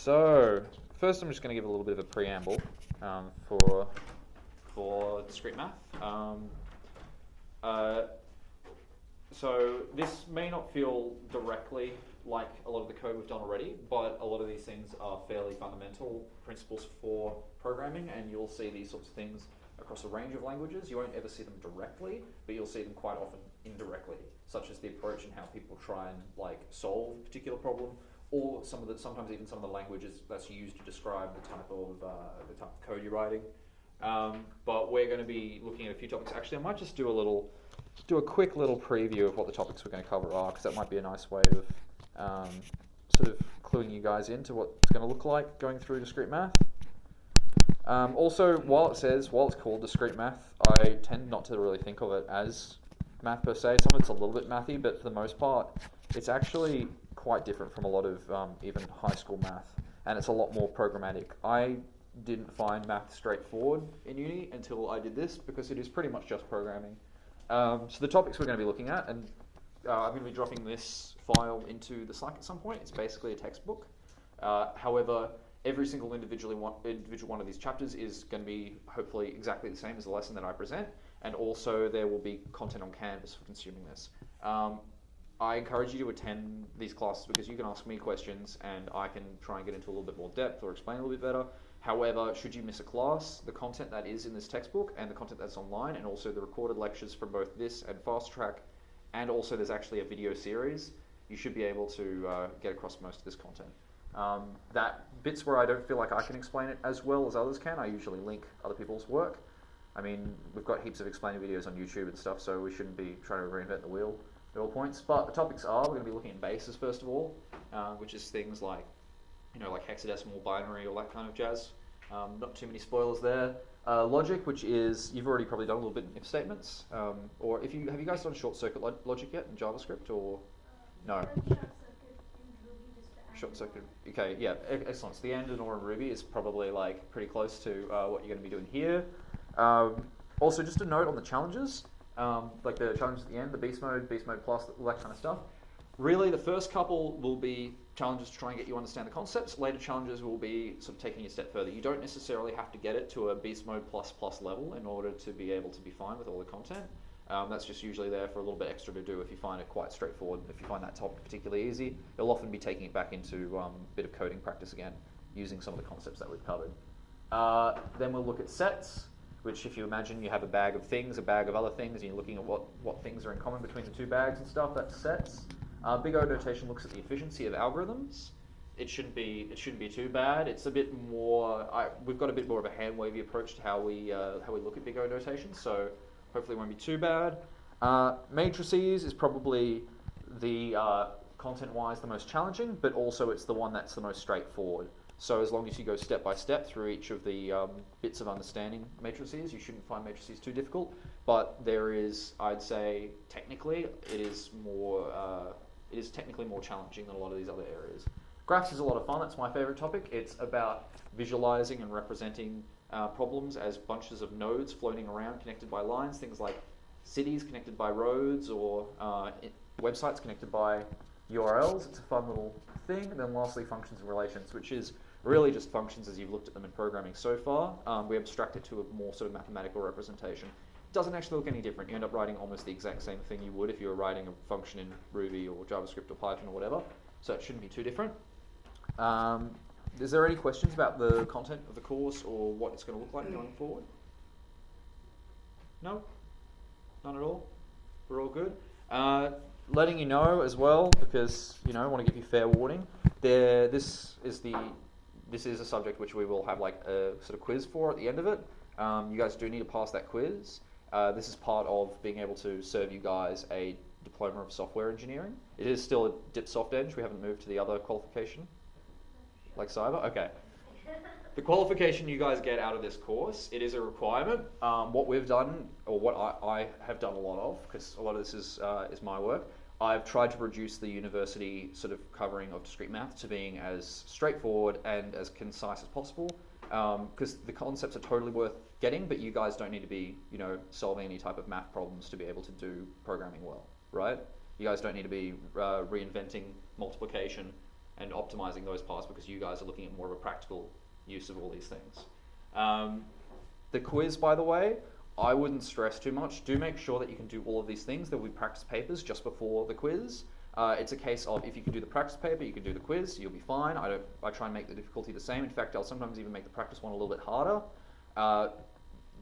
So, first I'm just going to give a little bit of a preamble for discrete math. Uh, so this may not feel directly like a lot of the code we've done already, but a lot of these things are fairly fundamental principles for programming, and you'll see these sorts of things across a range of languages. You won't ever see them directly, but you'll see them quite often indirectly, such as the approach and how people try and solve a particular problem, or sometimes even some of the languages that's used to describe the type of code you're writing. But we're going to be looking at a few topics. Actually, I might just do a quick little preview of what the topics we're going to cover are, because that might be a nice way of sort of cluing you guys into what it's going to look like going through discrete math. Also, while it's called discrete math, I tend not to really think of it as math per se. Some of it's a little bit mathy, but for the most part, it's actually quite different from a lot of even high school math, and it's a lot more programmatic. I didn't find math straightforward in uni until I did this, because it is pretty much just programming. So the topics we're going to be looking at, and I'm going to be dropping this file into the Slack at some point. It's basically a textbook. However, every single individual one of these chapters is going to be hopefully exactly the same as the lesson that I present, and also there will be content on Canvas for consuming this. I encourage you to attend these classes because you can ask me questions and I can try and get into a little bit more depth or explain a little bit better. However, should you miss a class, the content that is in this textbook and the content that's online, and also the recorded lectures from both this and Fast Track, and also there's actually a video series, you should be able to get across most of this content. That bits where I don't feel like I can explain it as well as others can, I usually link other people's work. I mean, we've got heaps of explaining videos on YouTube and stuff, so we shouldn't be trying to reinvent the wheel at all points. But the topics are, we're going to be looking at bases first of all, which is things like hexadecimal, binary, all that kind of jazz. Not too many spoilers there. Logic, which is, you've already probably done a little bit in if statements, or have you guys done short circuit logic yet in JavaScript, or no? Short circuit. Okay, yeah, excellent. So the AND and OR in Ruby is probably pretty close to what you're going to be doing here. Also, just a note on the challenges, the challenges at the end, the beast mode plus, all that kind of stuff. Really, the first couple will be challenges to try and get you to understand the concepts. Later challenges will be sort of taking it a step further. You don't necessarily have to get it to a beast mode plus level in order to be able to be fine with all the content. That's just usually there for a little bit extra to do if you find it quite straightforward. If you find that topic particularly easy, you'll often be taking it back into a bit of coding practice again, using some of the concepts that we've covered. Then we'll look at sets, which if you imagine you have a bag of things, a bag of other things, and you're looking at what things are in common between the two bags and stuff, that's sets. Big O notation looks at the efficiency of algorithms. It shouldn't be too bad. It's a bit more. We've got a bit more of a hand wavy approach to how we look at Big O notation, so hopefully it won't be too bad. Matrices is probably the content-wise the most challenging, but also it's the one that's the most straightforward. So as long as you go step by step through each of the bits of understanding matrices, you shouldn't find matrices too difficult. But there is, I'd say, technically, it is technically more challenging than a lot of these other areas. Graphs is a lot of fun. That's my favorite topic. It's about visualizing and representing problems as bunches of nodes floating around connected by lines, things like cities connected by roads, or websites connected by URLs. It's a fun little thing. And then lastly, functions and relations, which is really just functions as you've looked at them in programming so far. We abstract it to a more sort of mathematical representation. It doesn't actually look any different. You end up writing almost the exact same thing you would if you were writing a function in Ruby or JavaScript or Python or whatever. So it shouldn't be too different. Is there any questions about the content of the course or what it's going to look like going forward? No? None at all? We're all good? Letting you know as well, because I want to give you fair warning. This is a subject which we will have a sort of quiz for at the end of it. You guys do need to pass that quiz. This is part of being able to serve you guys a diploma of software engineering. It is still a Dip Soft Eng. We haven't moved to the other qualification, like cyber. Okay. The qualification you guys get out of this course, it is a requirement. What we've done, or what I have done a lot of, because a lot of this is my work, I've tried to reduce the university sort of covering of discrete math to being as straightforward and as concise as possible, because the concepts are totally worth getting, but you guys don't need to be, solving any type of math problems to be able to do programming well, right? You guys don't need to be reinventing multiplication and optimizing those parts because you guys are looking at more of a practical use of all these things. The quiz, by the way, I wouldn't stress too much. Do make sure that you can do all of these things. There will be practice papers just before the quiz. It's a case of if you can do the practice paper, you can do the quiz, you'll be fine. I try and make the difficulty the same. In fact, I'll sometimes even make the practice one a little bit harder.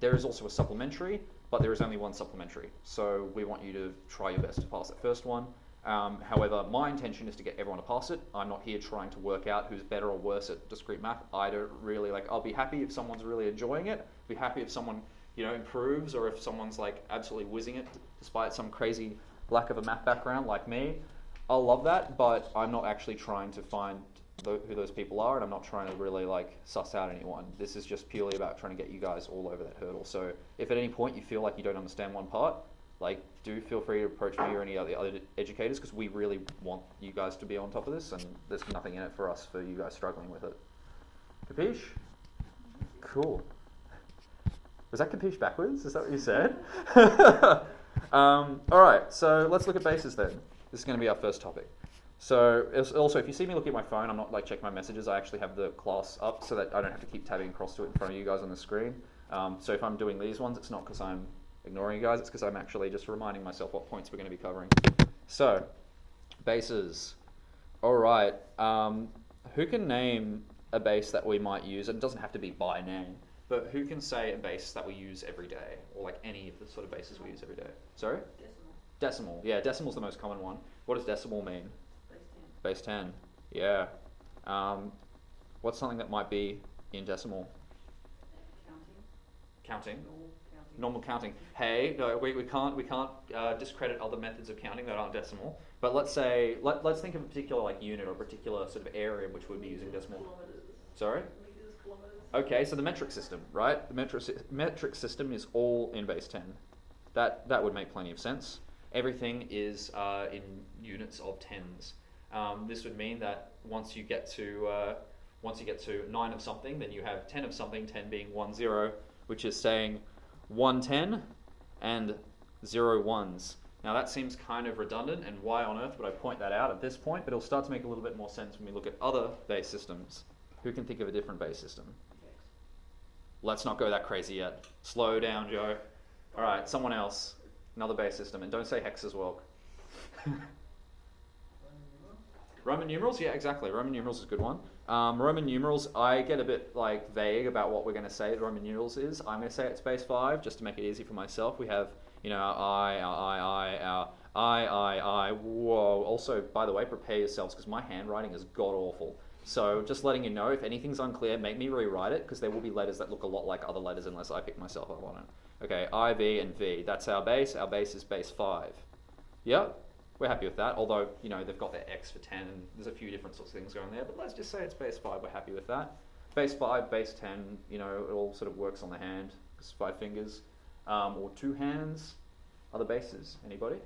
There is also a supplementary, but there is only one supplementary. So we want you to try your best to pass that first one. However, my intention is to get everyone to pass it. I'm not here trying to work out who's better or worse at discrete math. I don't really I'll be happy if someone's really enjoying it. Be happy if someone improves, or if someone's absolutely whizzing it despite some crazy lack of a math background like me. I'll love that, but I'm not actually trying to find who those people are, and I'm not trying to really suss out anyone. This is just purely about trying to get you guys all over that hurdle. So if at any point you feel like you don't understand one part, do feel free to approach me or any other educators, because we really want you guys to be on top of this, and there's nothing in it for us for you guys struggling with it. Capiche? Cool. Was that capiche backwards? Is that what you said? Alright, so let's look at bases then. This is going to be our first topic. So also, if you see me looking at my phone, I'm not checking my messages. I actually have the class up so that I don't have to keep tabbing across to it in front of you guys on the screen. So if I'm doing these ones, it's not because I'm ignoring you guys, it's because I'm actually just reminding myself what points we're going to be covering. So, bases. Alright, who can name a base that we might use? It doesn't have to be by name, but who can say a base that we use every day, or any of the sort of bases we use every day? Sorry? Decimal. Yeah, decimal's the most common one. What does decimal mean? Base 10. Yeah. What's something that might be in decimal? Counting. Normal counting. Hey, no, we can't discredit other methods of counting that aren't decimal. But let's say let's think of a particular unit or a particular sort of area in which we'd be using decimal. Sorry? Okay, so the metric system, right? The metric system is all in base 10. That would make plenty of sense. Everything is in units of tens. This would mean that once you get to 9 of something, then you have 10 of something, 10 being 1, 0, which is saying 110 and 0 ones. Now that seems kind of redundant, and why on earth would I point that out at this point? But it'll start to make a little bit more sense when we look at other base systems. Who can think of a different base system? Let's not go that crazy yet. Slow down, Joe. All right, someone else. Another base system, and don't say hex as well. Roman numerals? Yeah, exactly. Roman numerals is a good one. Roman numerals, I get a bit vague about what we're going to say Roman numerals is. I'm going to say it's base 5, just to make it easy for myself. We have, our I. Whoa. Also, by the way, prepare yourselves, because my handwriting is god-awful. So just letting you know, if anything's unclear, make me rewrite it, because there will be letters that look a lot like other letters unless I pick myself up on it. Okay, I, V, and V. That's our base. Our base is base 5. Yep, we're happy with that. Although, they've got their X for 10, and there's a few different sorts of things going there. But let's just say it's base 5. We're happy with that. Base 5, base 10, it all sort of works on the hand. It's 5 fingers. Or 2 hands. Other bases. Anybody?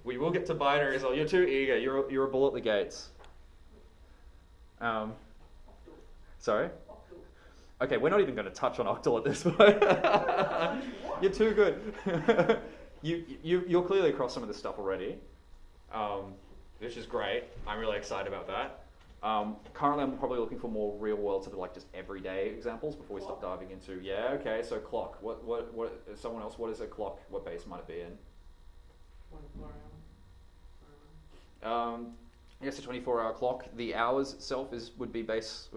We will get to binaries. Oh, you're too eager. You're a bull at the gates. Sorry? Okay, we're not even going to touch on octal at this point. You're too good. You're clearly across some of this stuff already, which is great. I'm really excited about that. Currently, I'm probably looking for more real-world sort of just everyday examples before we start diving into. Yeah, okay. So clock. What? Someone else? What is a clock? What base might it be in? 24-hour. Yes, a 24-hour clock. The hours itself would be base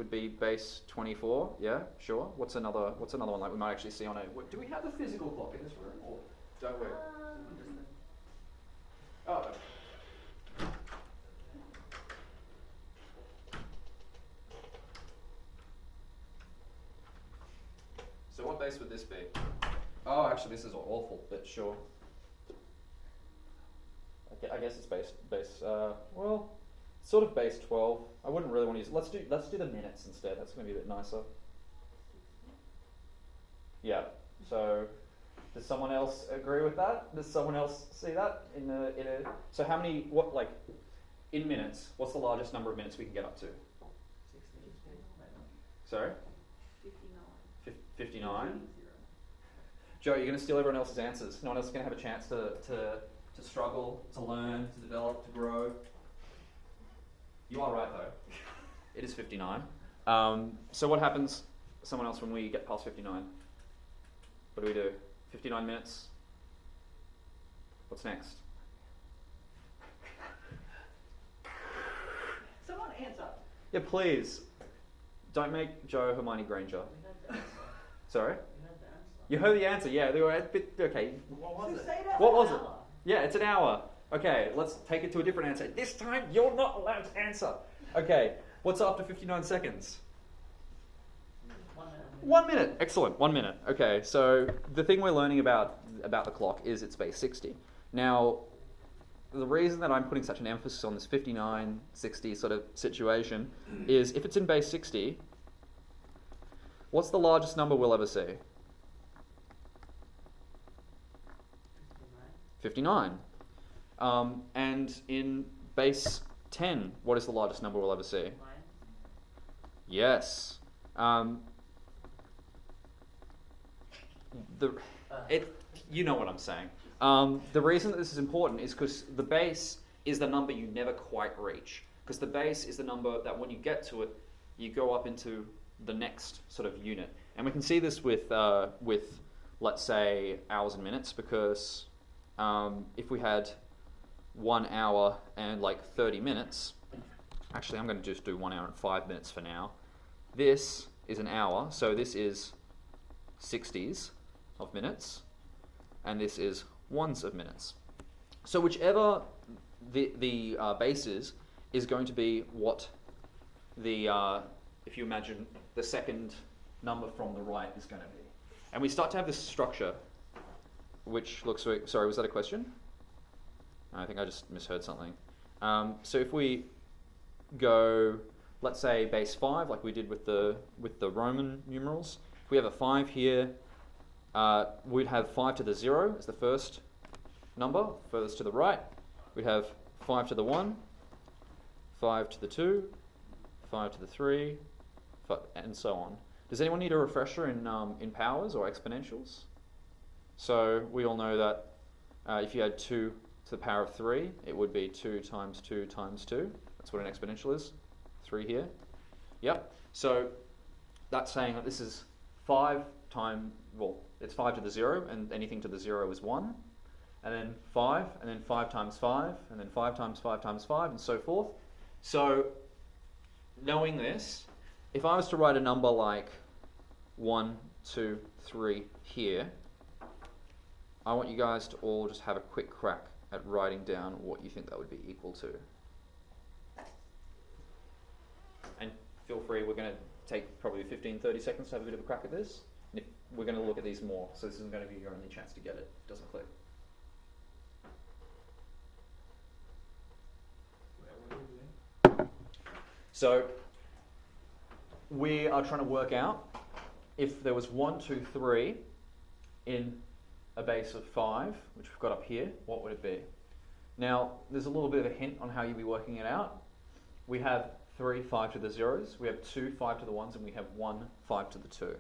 24. Yeah, sure. What's another one we might actually see on it? Do we have a physical clock in this room, or don't we? Oh. So what base would this be? Oh, actually, this is awful, but sure. I guess it's base. Well, sort of base 12. I wouldn't really want to use. Let's do the minutes instead. That's going to be a bit nicer. Yeah. So, does someone else agree with that? Does someone else see that in a? So how many? In minutes? What's the largest number of minutes we can get up to? 16. Sorry. 59. 59. Joe, you're going to steal everyone else's answers. No one else is going to have a chance to struggle, to learn, to develop, to grow. You are right though. It is 59. So what happens, someone else, when we get past 59? What do? 59 minutes. What's next? Someone answer. Yeah, please. Don't make Joe Hermione Granger. We had the answer. Sorry? We had the answer. You heard the answer, yeah. They were a bit, okay. What was So it? say that What for was an it? hour. Yeah, it's an hour. Okay, let's take it to a different answer. This time, you're not allowed to answer. Okay, what's after 59 seconds? 1 minute. 1 minute. Excellent. 1 minute. Okay, so the thing we're learning about the clock is it's base 60. Now, the reason that I'm putting such an emphasis on this 59, 60 sort of situation is if it's in base 60, what's the largest number we'll ever see? 59. And in base 10, what is the largest number we'll ever see? 9. Yes. You know what I'm saying. The reason that this is important is because the base is the number you never quite reach. Because the base is the number that when you get to it, you go up into the next sort of unit. And we can see this with let's say, hours and minutes, because if we had 1 hour and like 30 minutes, actually I'm going to just do 1 hour and 5 minutes for now. This is an hour, so this is 60s of minutes, and this is ones of minutes. So whichever the base is going to be what the, if you imagine the second number from the right is going to be. And we start to have this structure, which looks, sorry, was that a question? I think I just misheard something. So if we go, let's say base 5, like we did with the Roman numerals, if we have a 5 here, we'd have 5 to the 0 as the first number, furthest to the right. We'd have 5 to the 1, 5 to the 2, 5 to the 3, and so on. Does anyone need a refresher in powers or exponentials? So we all know that if you had 2 to the power of 3, it would be 2 times 2 times 2. That's what an exponential is. 3 here. Yep. So that's saying that this is 5 times, well, it's 5 to the 0, and anything to the 0 is 1. And then 5, and then 5 times 5, and then 5 times 5 times 5, and so forth. So knowing this, if I was to write a number like 1, 2, 3 here, I want you guys to all just have a quick crack at writing down what you think that would be equal to. And feel free, we're going to take probably 15-30 seconds to have a bit of a crack at this. And we're going to look at these more, so this isn't going to be your only chance to get it. It doesn't click. What are we doing? So we are trying to work out if there was 1, 2, 3 in a base of 5, which we've got up here, what would it be? Now, there's a little bit of a hint on how you'd be working it out. We have 3, 5 to the 0s, we have 2, 5 to the 1s, and we have 1, 5 to the 2.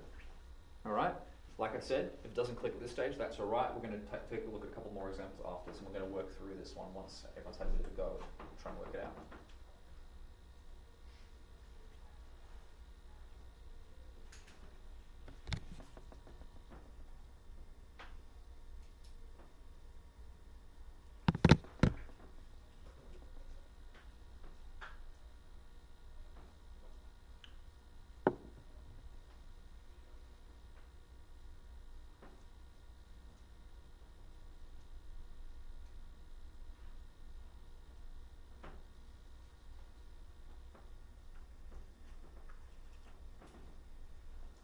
Alright, like I said, if it doesn't click at this stage, that's alright. We're going to take a look at a couple more examples after this, and we're going to work through this one once everyone's had a bit of a go at trying to work it out.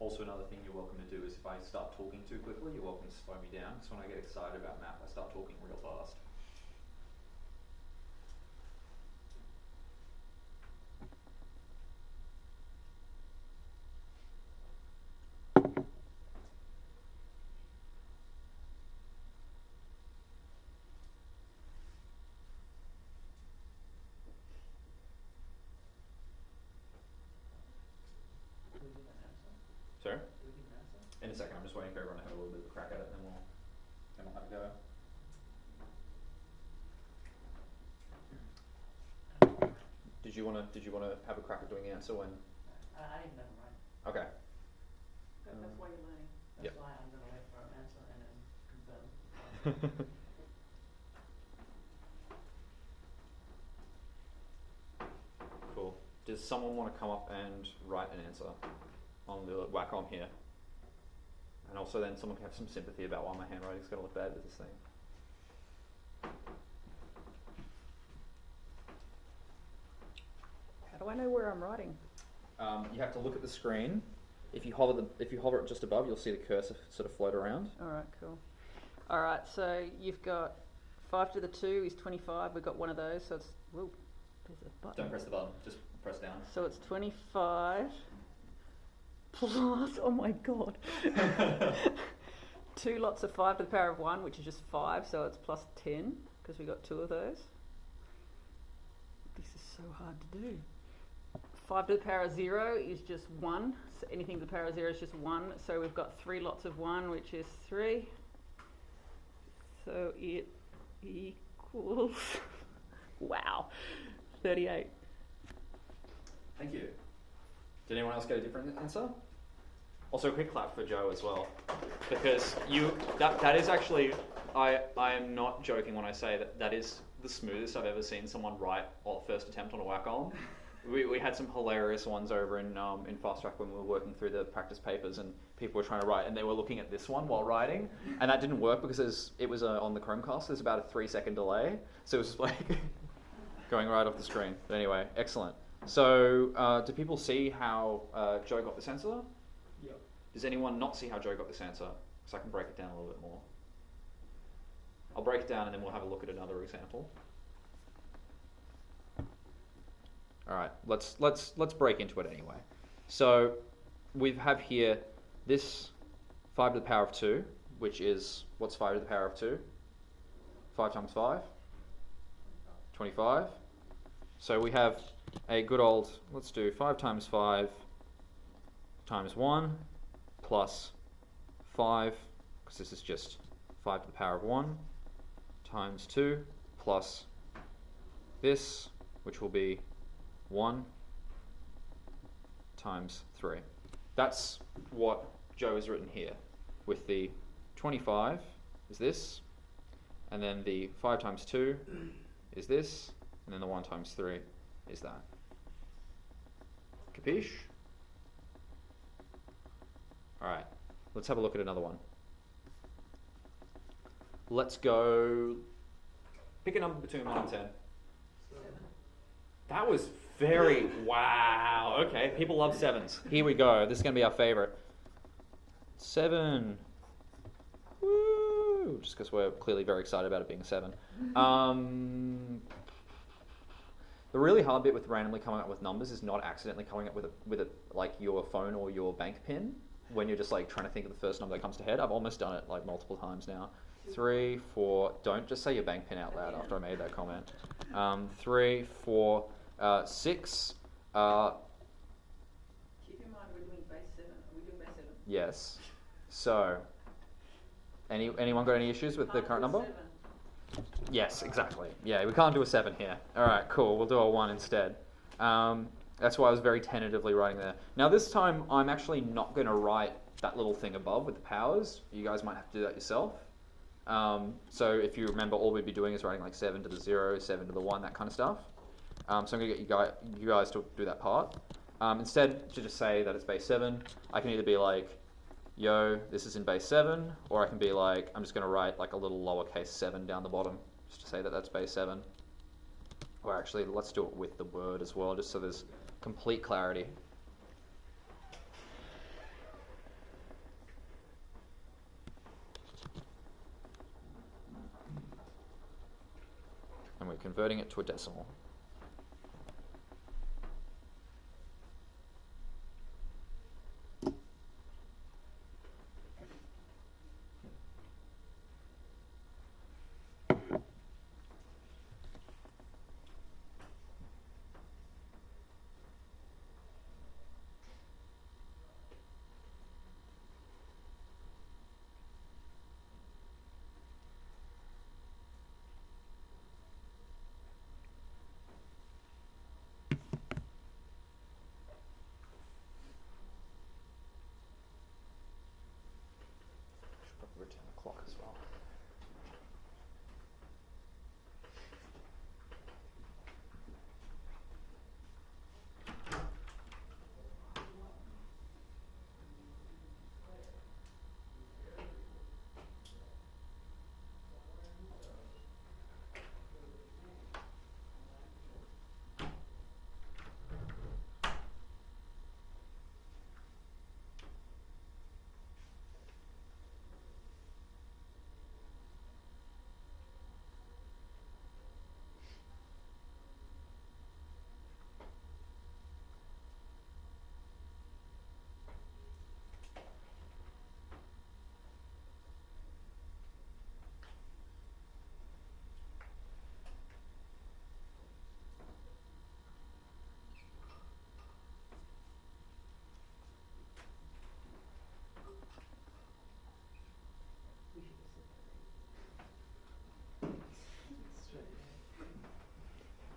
Also, another thing you're welcome to do is if I start talking too quickly, you're welcome to slow me down, because when I get excited about math, I start talking real fast. Do we give an answer? Sorry? Do we give an answer? In a second, I'm just waiting for everyone to have a little bit of a crack at it, and then we'll have a go. Did you wanna have a crack at doing the answer when? I didn't never mind. Okay. That's why you're learning. That's Yep. why I'm gonna wait for an answer and then confirm. Cool. Does someone want to come up and write an answer on the Wacom here? And also then someone can have some sympathy about why my handwriting's going to look bad with this thing. How do I know where I'm writing? You have to look at the screen. If you hover it just above, you'll see the cursor sort of float around. Alright, cool. Alright, so you've got 5 to the 2 is 25. We've got one of those, so it's... Whoa, there's a button. Don't press the button, just press down. So it's 25 plus, oh my god, 2 lots of 5 to the power of 1, which is just 5, so it's plus 10, because we got 2 of those. This is so hard to do. 5 to the power of 0 is just 1, so anything to the power of 0 is just 1, so we've got 3 lots of 1, which is 3. So it equals, wow, 38. Thank you. Did anyone else get a different answer? Also, a quick clap for Joe as well, because that is actually, I am not joking when I say that is the smoothest I've ever seen someone write on first attempt on a Wacom. We had some hilarious ones over in Fast Track when we were working through the practice papers, and people were trying to write, and they were looking at this one while writing, and that didn't work because it was on the Chromecast. There's about a 3-second delay, so it was just like going right off the screen. But anyway, excellent. So, do people see how Joe got this answer? Yep. Does anyone not see how Joe got this answer? So I can break it down a little bit more. I'll break it down and then we'll have a look at another example. All right, let's break into it anyway. So we have here this 5 to the power of 2, which is, what's 5 to the power of 2? 5 times 5? 25. So we have a good old, let's do 5 times 5 times 1 plus 5, because this is just 5 to the power of 1, times 2 plus this, which will be 1 times 3. That's what Joe has written here, with the 25 is this, and then the 5 times 2 is this, and then the 1 times 3 is that. Capiche? Alright, let's have a look at another one. Let's go, pick a number between 1 and 10. 7. That was very, wow, okay, people love 7s. Here we go, this is going to be our favourite. 7. Woo! Just because we're clearly very excited about it being 7. The really hard bit with randomly coming up with numbers is not accidentally coming up with a like your phone or your bank pin when you're just like trying to think of the first number that comes to head. I've almost done it like multiple times now. 3, 4. Don't just say your bank pin out loud after I made that comment. 3, 4, 6. Keep in mind we're doing base 7. Are we doing base 7? Yes. So, anyone got any issues with the current number? 7. Yes, exactly. Yeah, we can't do a 7 here. All right, cool. We'll do a 1 instead. That's why I was very tentatively writing there. Now this time, I'm actually not going to write that little thing above with the powers. You guys might have to do that yourself. So if you remember, all we'd be doing is writing like 7 to the 0, 7 to the 1, that kind of stuff. So I'm going to get you guys to do that part. Instead, to just say that it's base 7, I can either be like, yo, this is in base 7, or I can be like, I'm just going to write like a little lowercase 7 down the bottom, just to say that that's base 7. Or actually, let's do it with the word as well, just so there's complete clarity. And we're converting it to a decimal.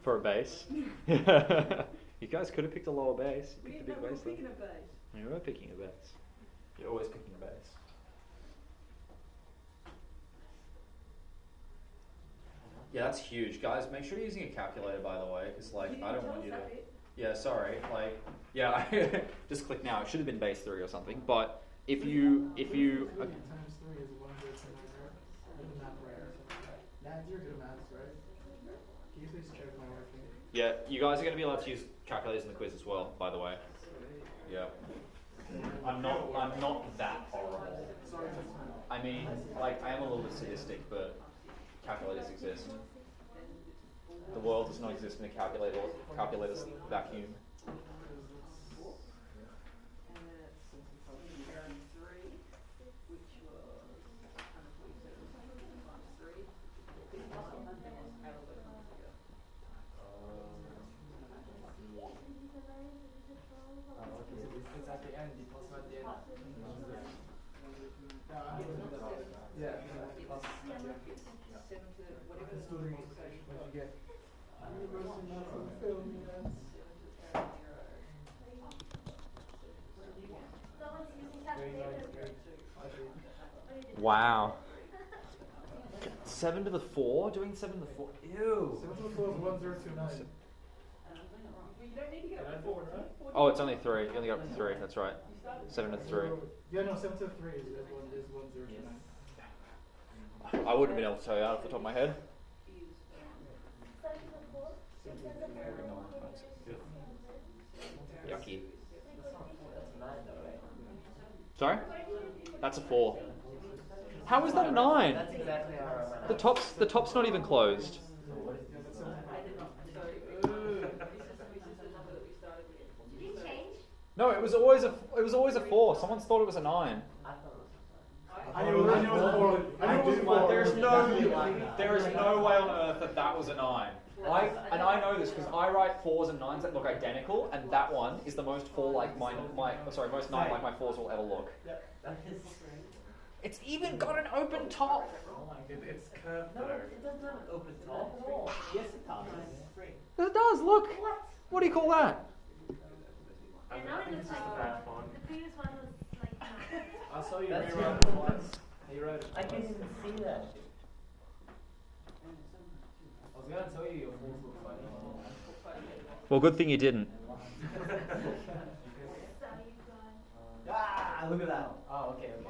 For a base. You guys could have picked a lower base. You picked a big base though. picking a base. You were picking a base. You're always picking a base. Yeah, that's huge, guys. Make sure you're using a calculator, by the way, because like I don't want you to. Yeah, sorry. Like, yeah, I just click now. It should have been base 3 or something. But if you Times 3 is 109, right? The math right. Nat, you're good at maths, right? Can you please check my working? Yeah, you guys are going to be allowed to use calculators in the quiz as well, by the way. Yeah. I'm not that horrible. I mean, like, I am a little bit sadistic, but calculators exist. The world does not exist in a calculator's vacuum. It's at the end, the plus at the end. Yeah, plus at the end. Let's do the multiplication. What did you get? Wow. 7 to the 4? Doing 7 to the 4? Ew. 7 to the 4 is 1029. Oh, it's only 3. You only got up to 3. That's right. 7 to 3. Yeah, no, 7 to 3 is 1029. I wouldn't have been able to tell you that off the top of my head. Yucky. Sorry? That's a 4. How is that a 9? That's exactly how I remember. The top's not even closed. No, it was always a 4. Someone's thought it was a 9. I knew it was 4. There is no way on earth that was a 9. I know this because I write 4s and 9s that look identical, and that one is the most 4 like most 9 like my 4s will ever look. It's even got an open top. It's curved No, it doesn't have an open top. Yes, it does. It does. Look. What do you call that? And now it looks like the previous one was like I saw you That's rewrite your it once. You wrote it. I can't even see that. I was gonna tell you your forms look funny. Well, good thing you didn't. Ah, look at that. Oh, okay, okay.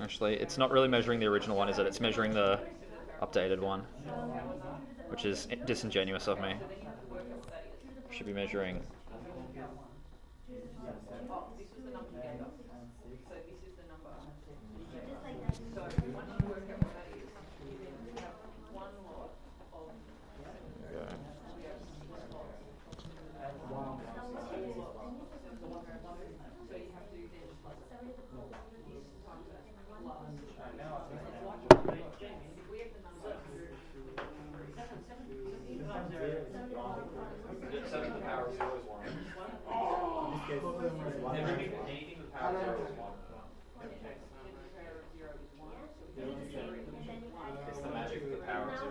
Actually, it's not really measuring the original one, is it? It's measuring the updated one, which is disingenuous of me. Should be measuring. It's the magic of the power of 0.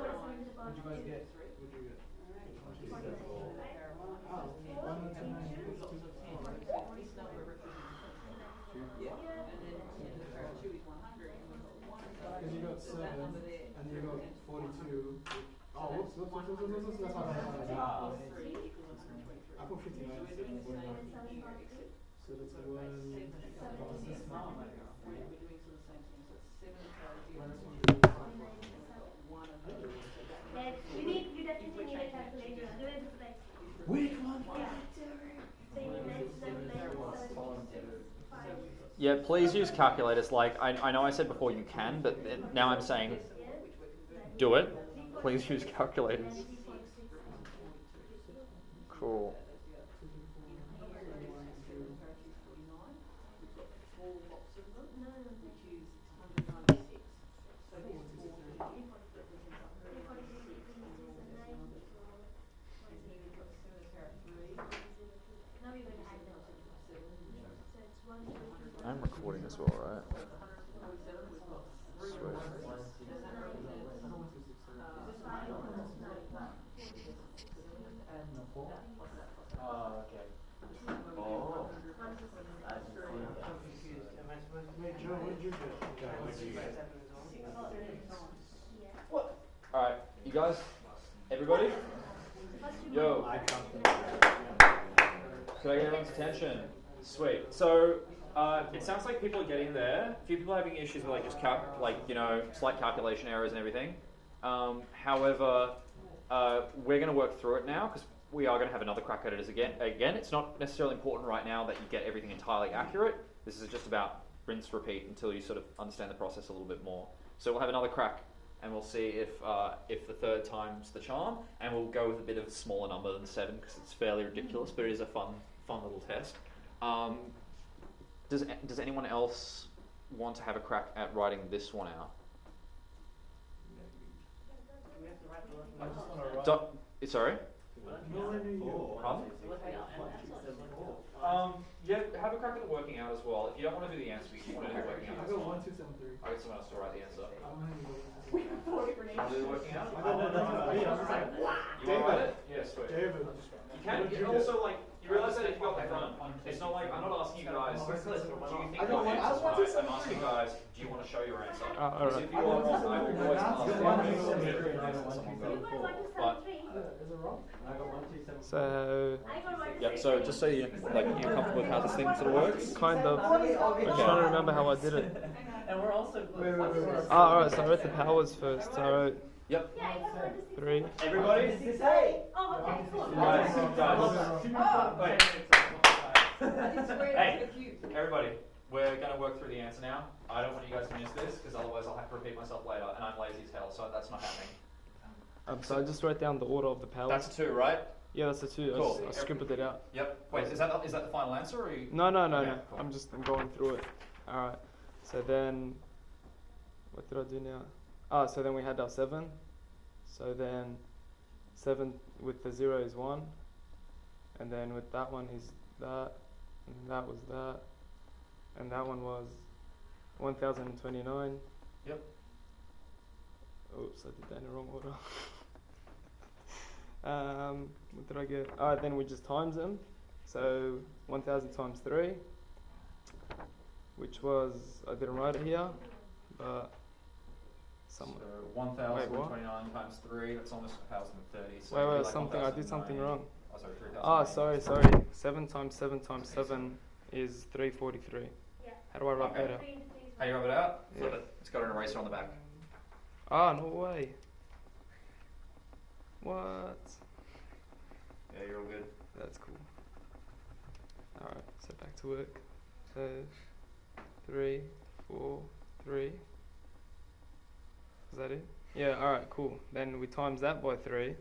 What'd you guys get? What'd you get? Because you got 7 and you got 42. Oh, whoops, that's not right. I put 59 instead of 49. So that's 1. you definitely need a calculator, otherwise it's like Which one? Yeah, please use calculators. Like I know I said before you can, but now I'm saying do it. Please use calculators. Cool. 4. Oh, okay. Oh. I see. Wait, Joe, what did you get? Alright, you guys? Everybody? Yo. Could I get everyone's attention? Sweet. So, it sounds like people are getting there. A few people are having issues with just slight calculation errors and everything. However, we're going to work through it now because we are going to have another crack at it again. It's not necessarily important right now that you get everything entirely accurate. This is just about rinse, repeat until you sort of understand the process a little bit more. So we'll have another crack and we'll see if the third time's the charm, and we'll go with a bit of a smaller number than 7 because it's fairly ridiculous, but it is a fun little test. Does anyone else want to have a crack at writing this one out? I just want to write. Sorry? Pardon? Yeah, have a crack at the working out as well. If you don't want to do the answer, you just want to do the working out. I got 1, 2, 7, 3. I'll get someone else to write the answer. I'm going to go Want to do the working out? I got 1, 2, 7, 3. You want to write it? Yeah, sweet. David. You can. You also you realise that if you got the front, it's not like I'm not asking you guys. Do you think your answer's right? I'm asking you guys. Do you want to show your answer? Because if you are wrong, I will always ask you. But Is it wrong? So, yeah. So just so you're comfortable with how this thing sort of works. kind of. I'm trying to remember how I did it. And we're also Wait. Alright, so I wrote the powers first. So I wrote Yep. 3. Everybody. Oh, okay, cool. Hey, everybody, we're going to work through the answer now. I don't want you guys to miss this because otherwise I'll have to repeat myself later, and I'm lazy as hell, so that's not happening. So I just wrote down the order of the powers. That's a 2, right? Yeah, that's the 2. Cool. I scribbled it out. Yep. Wait, is that the final answer? Or you... No. Okay, cool. I'm going through it. Alright. So then, what did I do now? So then we had our 7. So then 7 with the 0 is 1. And then with that one is that. And that was that. And that one was 1029. Yep. Oops, I did that in the wrong order. What did I get? Then we just times them. So 1000 times 3, which was, I didn't write it here, but somewhere. So 1029 times 3, that's almost 1030. So Wait, like something, I did something wrong. Oh, sorry, 3000. Sorry. 7 times 7 times 7 is 343. Yeah. How do I write that out? How you rub it out? Yeah. Flip it. It's got an eraser on the back. No way. What? Yeah, you're all good. That's cool. Alright, so back to work. So 3, 4, 3. Is that it? Yeah, alright, cool. Then we times that by 3.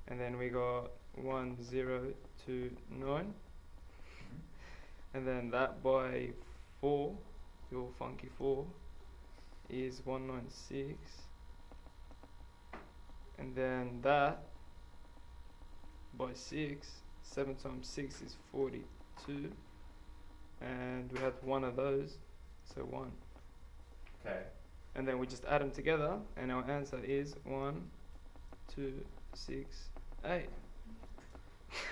And then we got 1029. And then that by 4, your funky 4, is 196. And then that by 6, 7 times 6 is 42. And we had one of those, so 1. Okay. And then we just add them together, and our answer is 1, 2, 6, 8.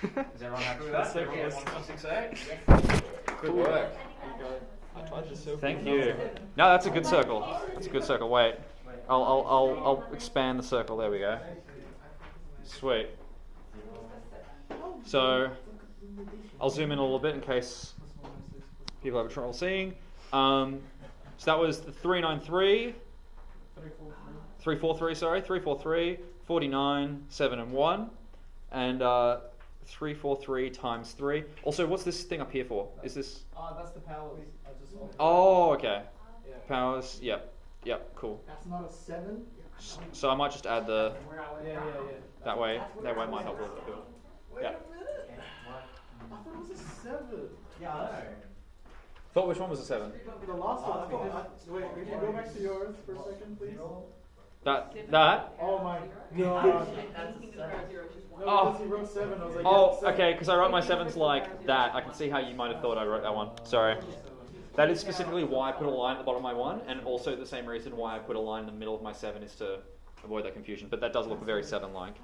Is everyone happy with that? So Everyone close. 1168? Good work. I tried to circle. Thank you. No, that's a good circle. That's a good circle. Wait, I'll expand the circle. There we go. Sweet. So I'll zoom in a little bit in case people have trouble seeing. So that was the 393, 343, 49, 7 and 1, and 343 times 3. Also, what's this thing up here for? Is this? That's the powers. Oh, okay. Yeah. Powers. Yep, cool. That's not a 7. So I might just add the Yeah. that way. That way might help a little bit. Yeah. I thought it was a 7. Yeah, I know. Thought which one was a 7? The last one. Wait, can you go back to yours for a second, please? That. Oh my god. Anything to the pair of 0 is just 1. No, because he wrote 7. I was like, Oh, yeah, 7. okay. Because I wrote my 7s like that. I can see how you might have thought I wrote that one. Sorry. That is specifically why I put a line at the bottom of my 1, and also the same reason why I put a line in the middle of my 7 is to avoid that confusion. But that does look very 7-like.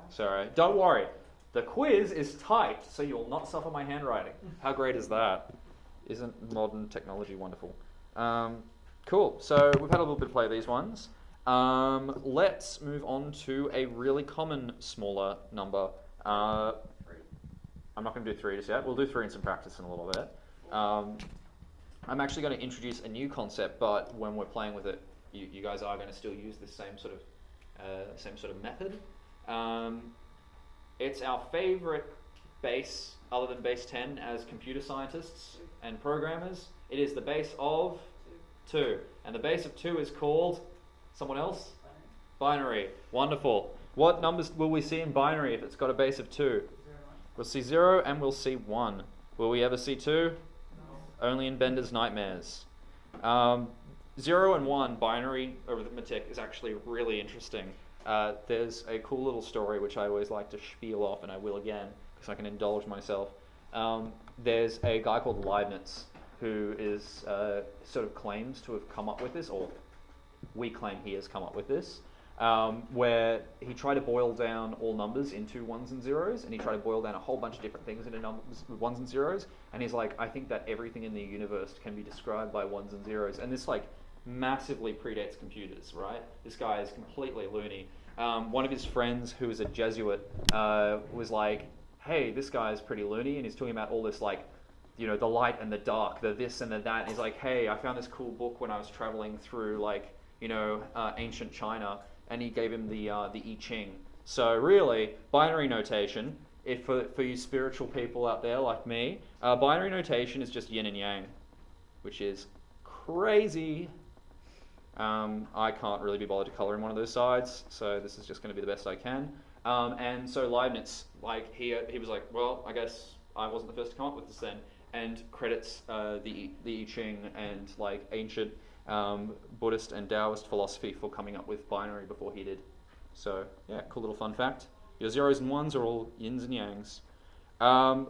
Sorry. Don't worry. The quiz is typed, so you'll not suffer my handwriting. How great is that? Isn't modern technology wonderful? Cool. So we've had a little bit of play of these ones. Let's move on to a really common smaller number. I'm not going to do 3 just yet. We'll do 3 in some practice in a little bit. I'm actually going to introduce a new concept, but when we're playing with it, you guys are going to still use the same sort of method. It's our favorite base, other than base 10, as computer scientists and programmers. It is the base of 2. And the base of 2 is called, someone else? Binary. Wonderful. What numbers will we see in binary if it's got a base of 2? We'll see 0 and we'll see 1. Will we ever see 2? No. Only in Bender's nightmares. 0 and 1 binary arithmetic is actually really interesting. There's a cool little story which I always like to spiel off, and I will again because I can indulge myself. There's a guy called Leibniz who is sort of claims to have come up with this, or we claim he has come up with this, where he tried to boil down all numbers into ones and zeros, and he tried to boil down a whole bunch of different things into numbers with ones and zeros, and he's like, I think that everything in the universe can be described by ones and zeros, and this like massively predates computers, right? This guy is completely loony. One of his friends, who is a Jesuit, was like, hey, this guy is pretty loony, and he's talking about all this like, you know, the light and the dark, the this and the that, and he's like, hey, I found this cool book when I was traveling through like, you know, ancient China, and he gave him the I Ching. So really, binary notation, if for you spiritual people out there like me, binary notation is just yin and yang, which is crazy. I can't really be bothered to color in one of those sides, so this is just going to be the best I can. And so Leibniz, like he was like, well, I guess I wasn't the first to come up with this then, and credits the I Ching and like ancient Buddhist and Taoist philosophy for coming up with binary before he did. So yeah, cool little fun fact. Your zeros and ones are all yins and yangs.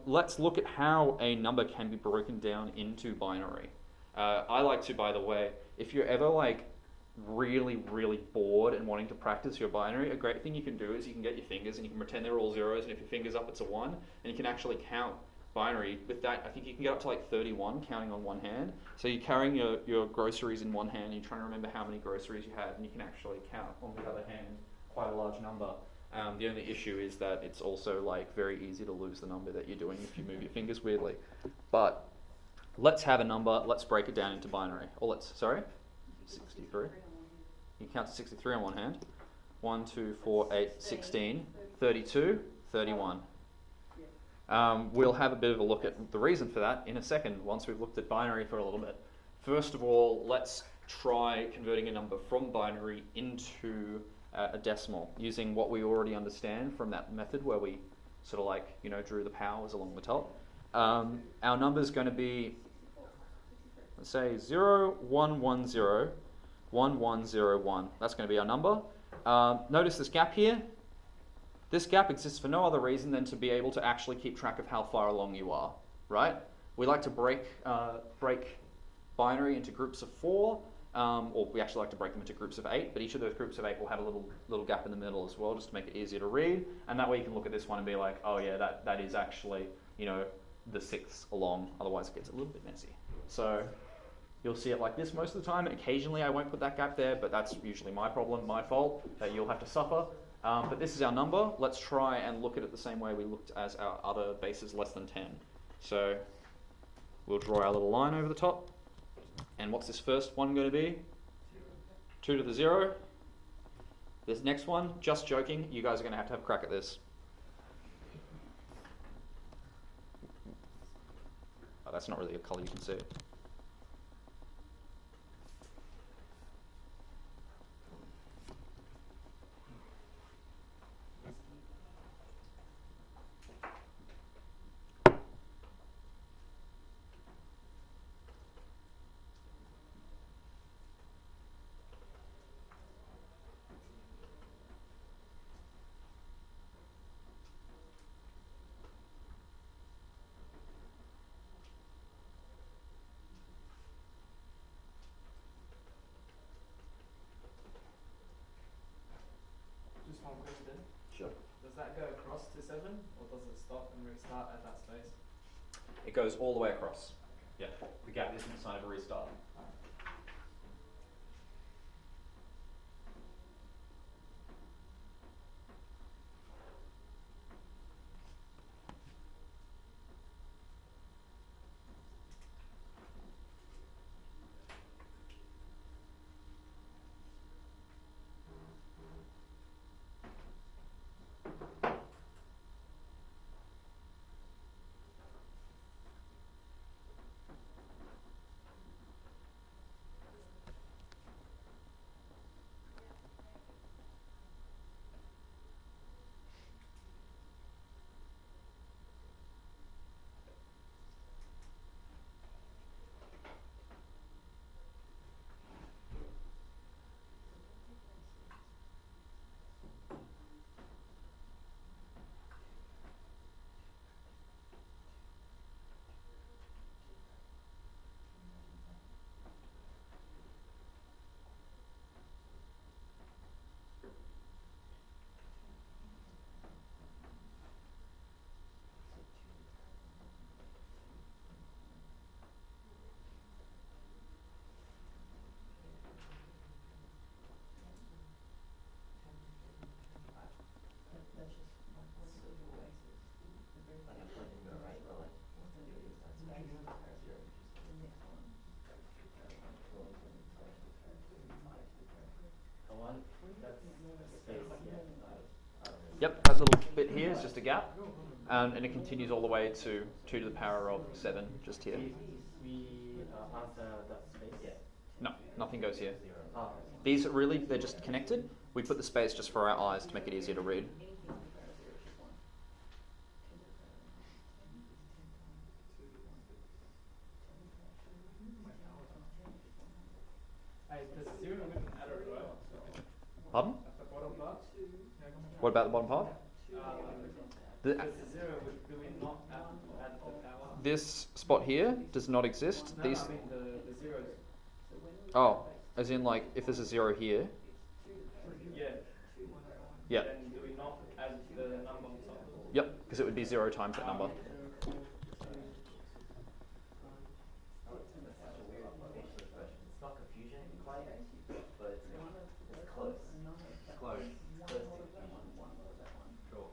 Let's look at how a number can be broken down into binary. I like to, by the way, if you're ever like really, really bored and wanting to practice your binary, a great thing you can do is you can get your fingers and you can pretend they're all zeros, and if your finger's up, it's a 1, and you can actually count binary. With that, I think you can get up to like 31 counting on one hand. So you're carrying your groceries in one hand, and you're trying to remember how many groceries you had, and you can actually count on the other hand quite a large number. The only issue is that it's also like very easy to lose the number that you're doing if you move your fingers weirdly. But let's have a number, let's break it down into binary. Or 63. You count to 63 on one hand. 1, 2, 4, 8, 16, 32, 31. We'll have a bit of a look at the reason for that in a second, once we've looked at binary for a little bit. First of all, let's try converting a number from binary into a decimal, using what we already understand from that method where we sort of like, you know, drew the powers along the top. Our number's going to be, let's say 0, 1, 1, 0, 1, 1, 0, 1. That's going to be our number. Notice this gap here. This gap exists for no other reason than to be able to actually keep track of how far along you are, right? We like to break binary into groups of 4, or we actually like to break them into groups of 8, but each of those groups of 8 will have a little gap in the middle as well, just to make it easier to read. And that way you can look at this one and be like, oh yeah, that is actually, you know, the 6th along, otherwise it gets a little bit messy. So you'll see it like this most of the time, and occasionally I won't put that gap there, but that's usually my problem, my fault, that you'll have to suffer. But this is our number. Let's try and look at it the same way we looked as our other bases less than 10. So we'll draw our little line over the top. And what's this first one going to be? 2 to the 0. This next one, just joking, you guys are going to have a crack at this. Oh, that's not really a colour you can see. across to 7, or does it stop and restart at that space? It goes all the way across. Yeah, the gap isn't a sign of a restart. Yep, that little bit here is just a gap, and it continues all the way to 2 to the power of 7, just here. No, nothing goes here. These really, they're just connected. We put the space just for our eyes to make it easier to read. Hey, there's 0 with an adder, right? Pardon? At the bottom part? What about the bottom part? There's a 0, do we not add the power? This spot here does not exist. No, These. I mean the zeros. Oh, as in like if there's a 0 here. Yeah. Yeah. Then do we not add the number on top? Yep, because it would be 0 times that number. It's not confusion quite, but it's close. It's close. Close to confusion. Cool.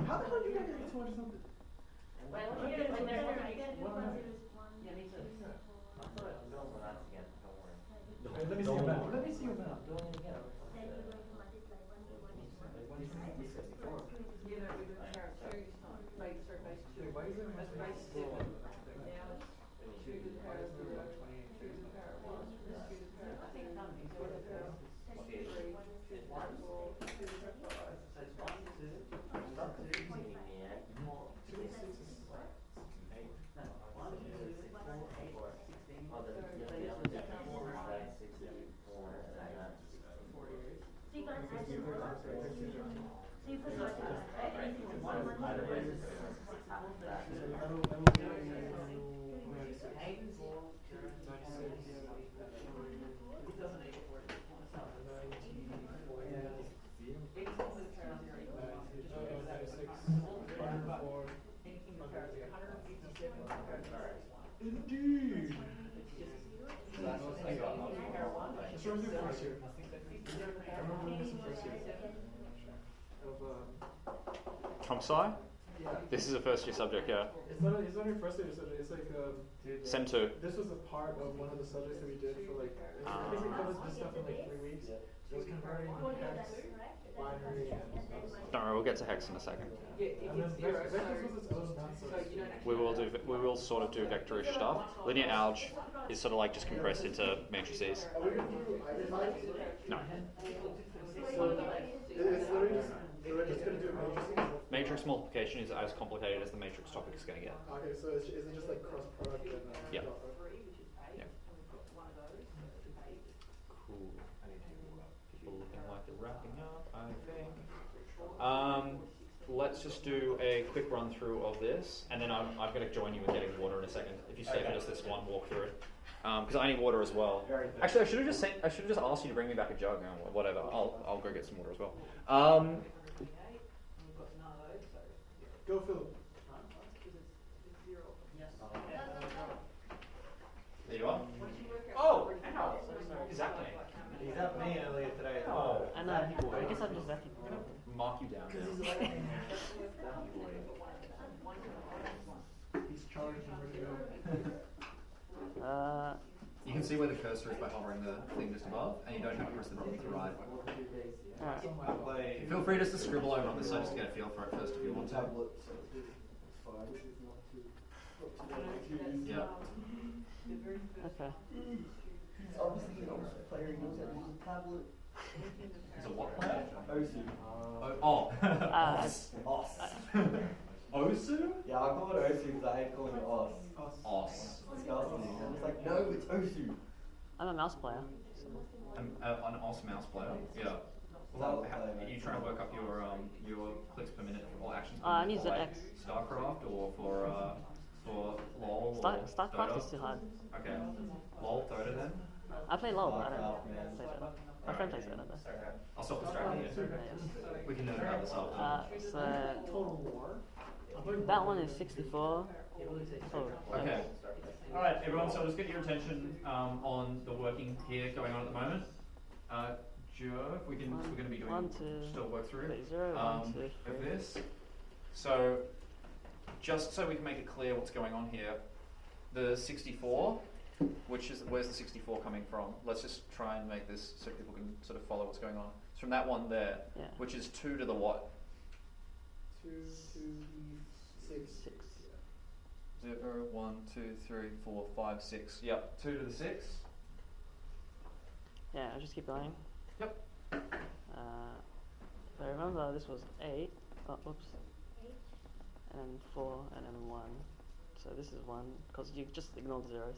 How the hell did you guys get 200 something? Let me see your map. Let me see your map. Why is it Indeed. Let's run through first year. I remember doing this in first year. Of comp sci? Yeah. This is a first year subject, yeah. It's not your first year subject. It's like Sem 2. this was a part of one of the subjects that we did for like. I think we covered this stuff in like 3 weeks. It was converting hex, binary, and stuff. Don't worry, we'll get to hex in a second. And then vectors was its own nonsense. We will sort of do vectorish stuff. Linear alg is sort of like just compressed into matrices. Are we going to do itemized? No. So it's literally just, we're just going to do matrices? Matrix multiplication is as complicated as the matrix topic is going to get. Okay, so is it just like cross product and Yeah. dot product? Yeah. Cool. People looking like they're wrapping up, I think. Let's just do a quick run through of this, and then I'm going to join you in getting water in a second. If you stay for just this one walkthrough, because I need water as well. Actually, I should have just asked you to bring me back a jug. Or whatever. I'll go get some water as well. Go Philip. There you are. Oh, ow. Is that me? He's at me earlier today. Oh. I know. I guess I'm just that people. Mark you down now. He's charged and ready to go. You can see where the cursor is by hovering the thing just above, and you don't have to press the button to the right. Alright. Feel free just to scribble over on this side just to get a feel for it first if you want to. Yeah. Okay. Obviously, the player knows that there's a tablet. Is it what player? Osu. Oh. Os. Osu? Yeah, I call it Osu because I hate calling it Os. Os. It's disgusting. And it's like, no, it's Osu. I'm a mouse player. An Os mouse player? Yeah. Well, are you trying to work up your clicks per minute or actions per I minute need for ZX. like StarCraft or for LOL? StarCraft Dota? is too hard. Okay. LOL, Dota then? I play LOL, but I don't StarCraft, play Dota. My friend plays Dota though. I'll stop distracting you. We can learn about this after. So that one is 64. Oh, Okay. All right, everyone. So I'll just get your attention on the working here going on at the moment. Joe, if we're going to be doing One, two, still work through 0, 1, 2, 3. of this. So just so we can make it clear what's going on here, the 64, which is where's the 64 coming from? Let's just try and make this so people can sort of follow what's going on. It's from that one there, Yeah. which is 2 to the what? 2 to the 6. 6. 0, 1, 2, 3, 4, 5, 6. Yep, 2 to the 6. Yeah, I'll just keep going. Yep. If I remember, this was 8. Oh, oops. And then 4, and then 1. So this is 1, because you just ignore the zeros.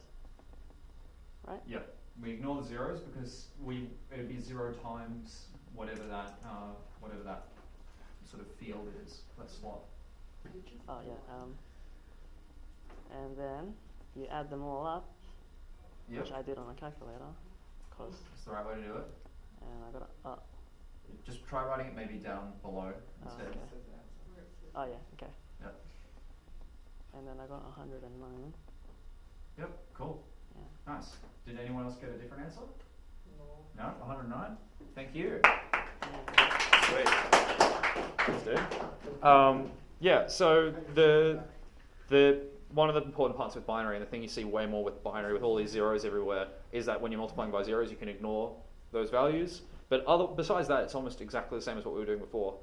Right? Yep. We ignore the zeros because it'd be 0 times whatever that sort of field is, that slot. Oh, yeah. And then you add them all up, Yep. which I did on a calculator, because That's the right way to do it. and I got a Just try writing it maybe down below oh, instead. okay. Oh yeah, okay. Yep. And then I got 109. Yep, cool. Yeah. Nice. Did anyone else get a different answer? No, 109? Thank you. Yeah. Sweet. Thanks, dude. Yeah, so the one of the important parts with binary, and the thing you see way more with binary with all these zeros everywhere, is that when you're multiplying by zeros, you can ignore those values. But besides that, it's almost exactly the same as what we were doing before.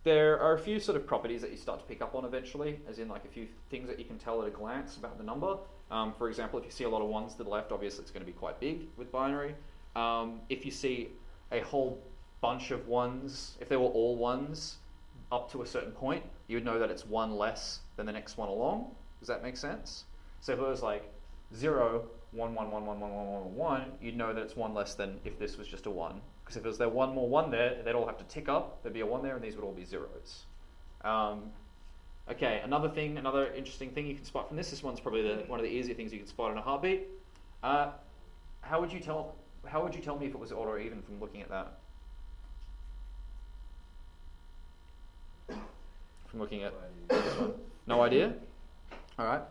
There are a few sort of properties that you start to pick up on eventually, as in like a few things that you can tell at a glance about the number. For example, if you see a lot of 1s to the left, obviously it's going to be quite big with binary. If you see a whole bunch of 1s, if they were all 1s up to a certain point, you would know that it's 1 less than the next one along. Does that make sense? So if it was like 0, 1, 1, 1, 1, 1, 1, 1, 1, you'd know that it's 1 less than if this was just a 1. Because if there was there one more 1 there, they'd all have to tick up, there'd be a 1 there, and these would all be zeros. Okay, another interesting thing you can spot from this one's probably one of the easier things you can spot in a heartbeat. How would you tell me if it was odd or even from looking at that? From looking at this one? No idea? Alright.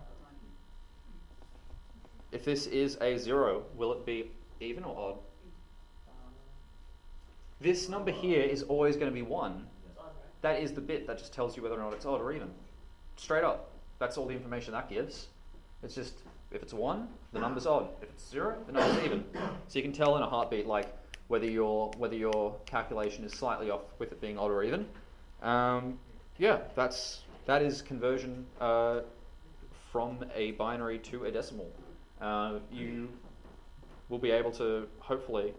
If this is a 0, will it be even or odd? This number here is always going to be 1. that is the bit that just tells you whether or not it's odd or even. Straight up. That's all the information that gives. It's just, if it's 1, the number's odd. If it's 0, the number's even. So you can tell in a heartbeat, like, whether your calculation is slightly off with it being odd or even. Yeah, that is conversion from a binary to a decimal. You will be able to hopefully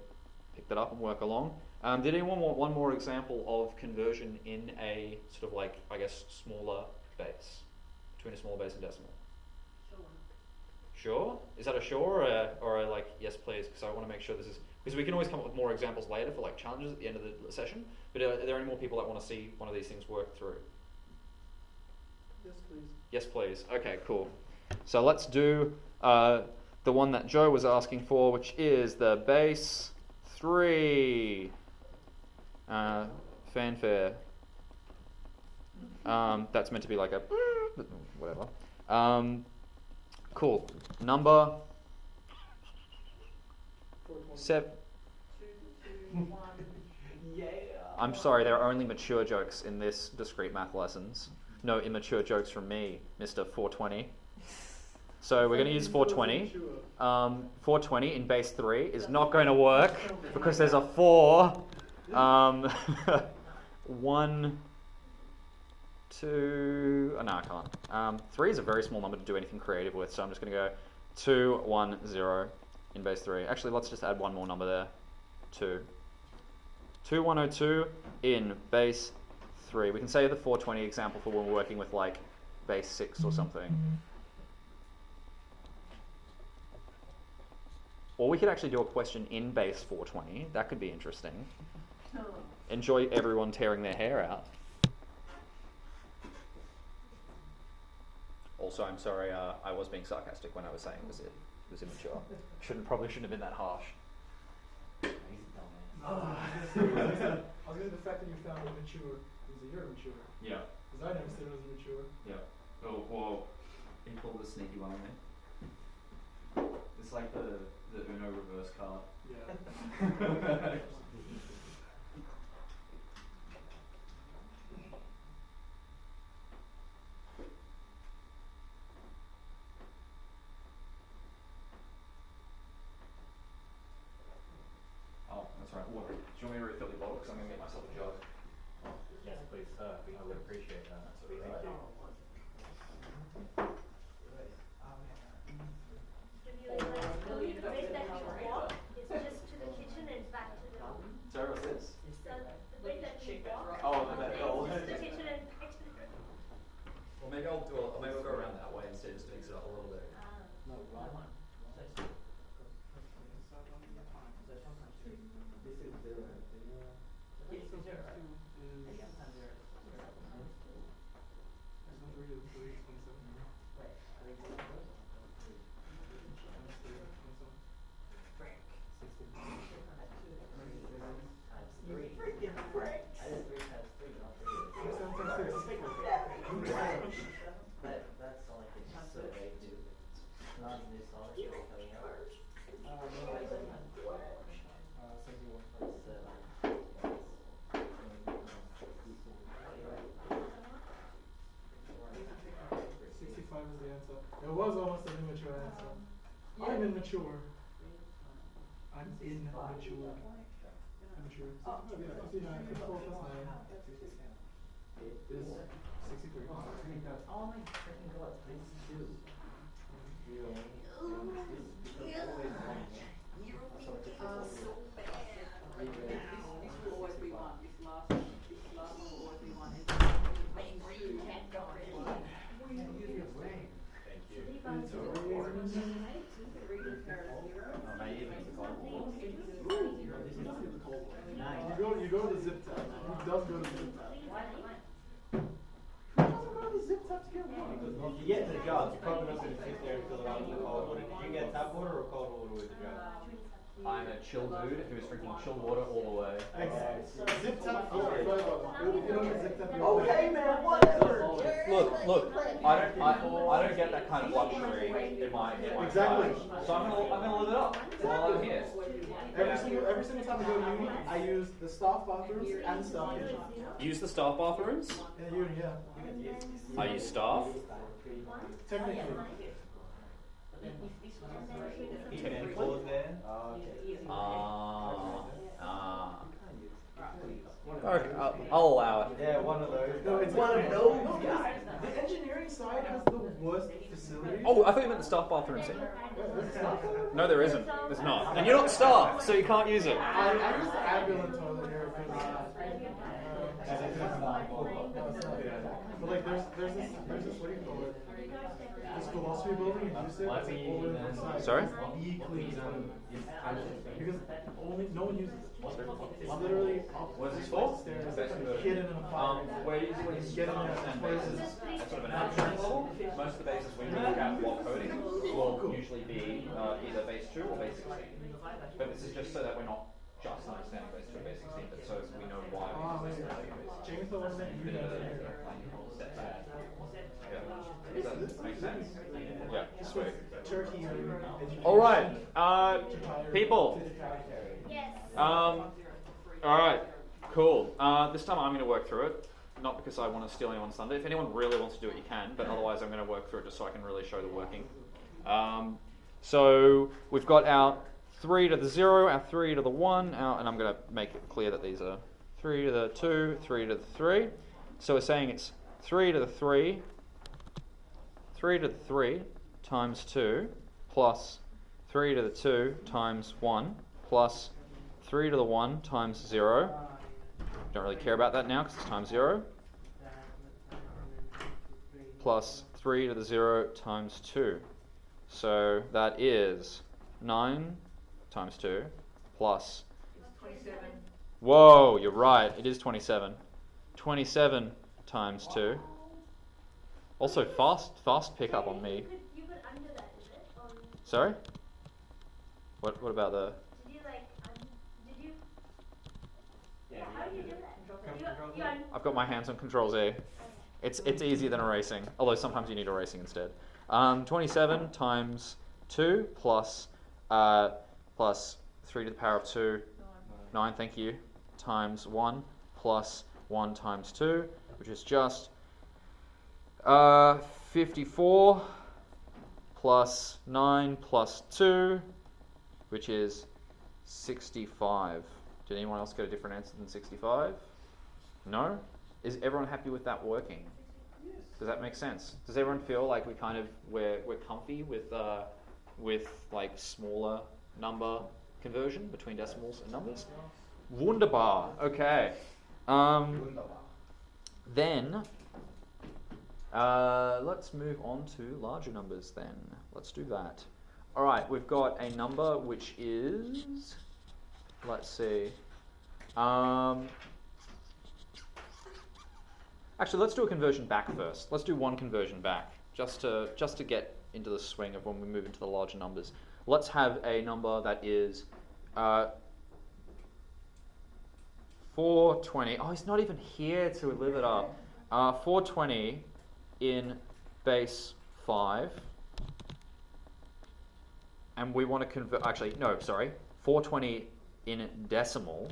pick that up and work along. Did anyone want one more example of conversion in a sort of like, I guess, smaller base, between a smaller base and decimal? Sure? Is that a sure or a like, yes please? Because I want to make sure this is, because we can always come up with more examples later for like challenges at the end of the session, but are there any more people that want to see one of these things work through? Yes, please. Yes please. Okay, cool. So let's do the one that Joe was asking for, which is the base 3 fanfare. That's meant to be like a whatever. Cool. Number 7. Yeah. I'm sorry, there are only mature jokes in this discrete math lessons. No immature jokes from me, Mr. 420. So we're going to use 420. 420 in base 3 is not going to work because there's a 4. 1, 2. Oh, no, I can't. 3 is a very small number to do anything creative with, so I'm just going to go 2, 1, 0 in base 3. Actually, let's just add one more number there. 2. 2102 in base 3. We can say the 420 example for when we're working with like base 6 or something. Or we could actually do a question in base 420. That could be interesting. Enjoy everyone tearing their hair out. Also, I'm sorry, I was being sarcastic when I was saying it was immature. Probably shouldn't have been that harsh. I was going to the fact that you found it mature. You're mature. Yeah. Because I never said it was mature. Yeah. Oh, whoa. He pulled the sneaky one on me. It's like the Uno reverse card. Yeah. Oh, that's right. Water. Do you want me to refill your bottle? Because I'm going to get myself a jug. Yes, please, sir. I would appreciate that. Thank you. The base that we walk is just to the kitchen and back to the room. Sorry, what's this? The base that we walk Oh, the is just to the kitchen and back to the room. Well, maybe I'll go around that way instead, just to mix it up a little bit. It was almost an immature answer. I'm immature. I'm immature. Immature. Yeah, 59 plus 4 plus 9 is 63. Oh my freaking god, please do. You go to the zip tab. He does go to the zip tab. You get the job, you're probably not going to sit there and fill it out with the cold water. Did you get tap water or cold water with the job? I'm a chill dude who's drinking chilled water all the way. Zip tab. Okay, man, whatever. Look. I don't get that kind of luxury in my Exactly. life. So I'm gonna live it up while I'm here. Every single time I go to uni, I use the staff bathrooms and the staff kitchen. Use the staff bathrooms. In uni, yeah. I use staff. Technically. Ten floors there. Okay, I'll allow it. Yeah, one of those. No, it's One of those guys. The engineering side has the worst facilities. Oh, I thought you meant the staff bathrooms here. There's staff toilet? No, there isn't. There's not. And you're not staff, so you can't use it. I use the ambulance toilet here because no, it's not. But like there's this what do you call it? This philosophy building in Houston. It's like over the side. Sorry? Be clean. Because no one uses it. It's literally up. What is this for? Stairs. It's like hidden in a fire. Where you get in there bases at sort of an abstract level, most of the bases we look at while coding will usually be either base 2 or base 16. But this is just so that we're not just understanding base 2 or base 16, but so we know why we use base 2 James thought wasn't you Bit of guys a here. step back. Yeah. Does that make sense? Yeah, sweet. Turkey education. All right, people. Yes. All right, cool. This time I'm going to work through it, not because I want to steal anyone's thunder. If anyone really wants to do it, you can, but otherwise I'm going to work through it just so I can really show the working. So we've got our 3 to the 0, our 3 to the 1, and I'm going to make it clear that these are 3 to the 2, 3 to the 3. So we're saying it's 3 to the 3, 3 to the 3 times 2 plus 3 to the 2 times 1 plus 3 to the 1 times 0. Don't really care about that now because it's times 0. Plus 3 to the 0 times 2. So that is 9 times 2 plus... 27. Whoa, you're right. It is 27. 27 times 2. Also, fast pickup on me. You could undo that, is it? Sorry? What about the... Did you like, did you? Yeah, How do you do that? You I've got my hands on Control Z. It's easier than erasing, although sometimes you need erasing instead. 27 times 2 plus 3 to the power of 2, 9, thank you, times 1 plus 1 times 2, which is just 54 plus 9 plus 2, which is 65. Did anyone else get a different answer than 65? No? Is everyone happy with that working? Does that make sense? Does everyone feel like we're comfy with like smaller number conversion between decimals and numbers? Wunderbar. Okay. Then let's move on to larger numbers. Then let's do that. All right. We've got a number which is, let's see. Actually, let's do a conversion back first. Let's do one conversion back, just to get into the swing of when we move into the larger numbers. Let's have a number that is 420. Oh, he's not even here to live it up. 420 in base 5. And we want to convert, actually, no, sorry. 420 in decimal.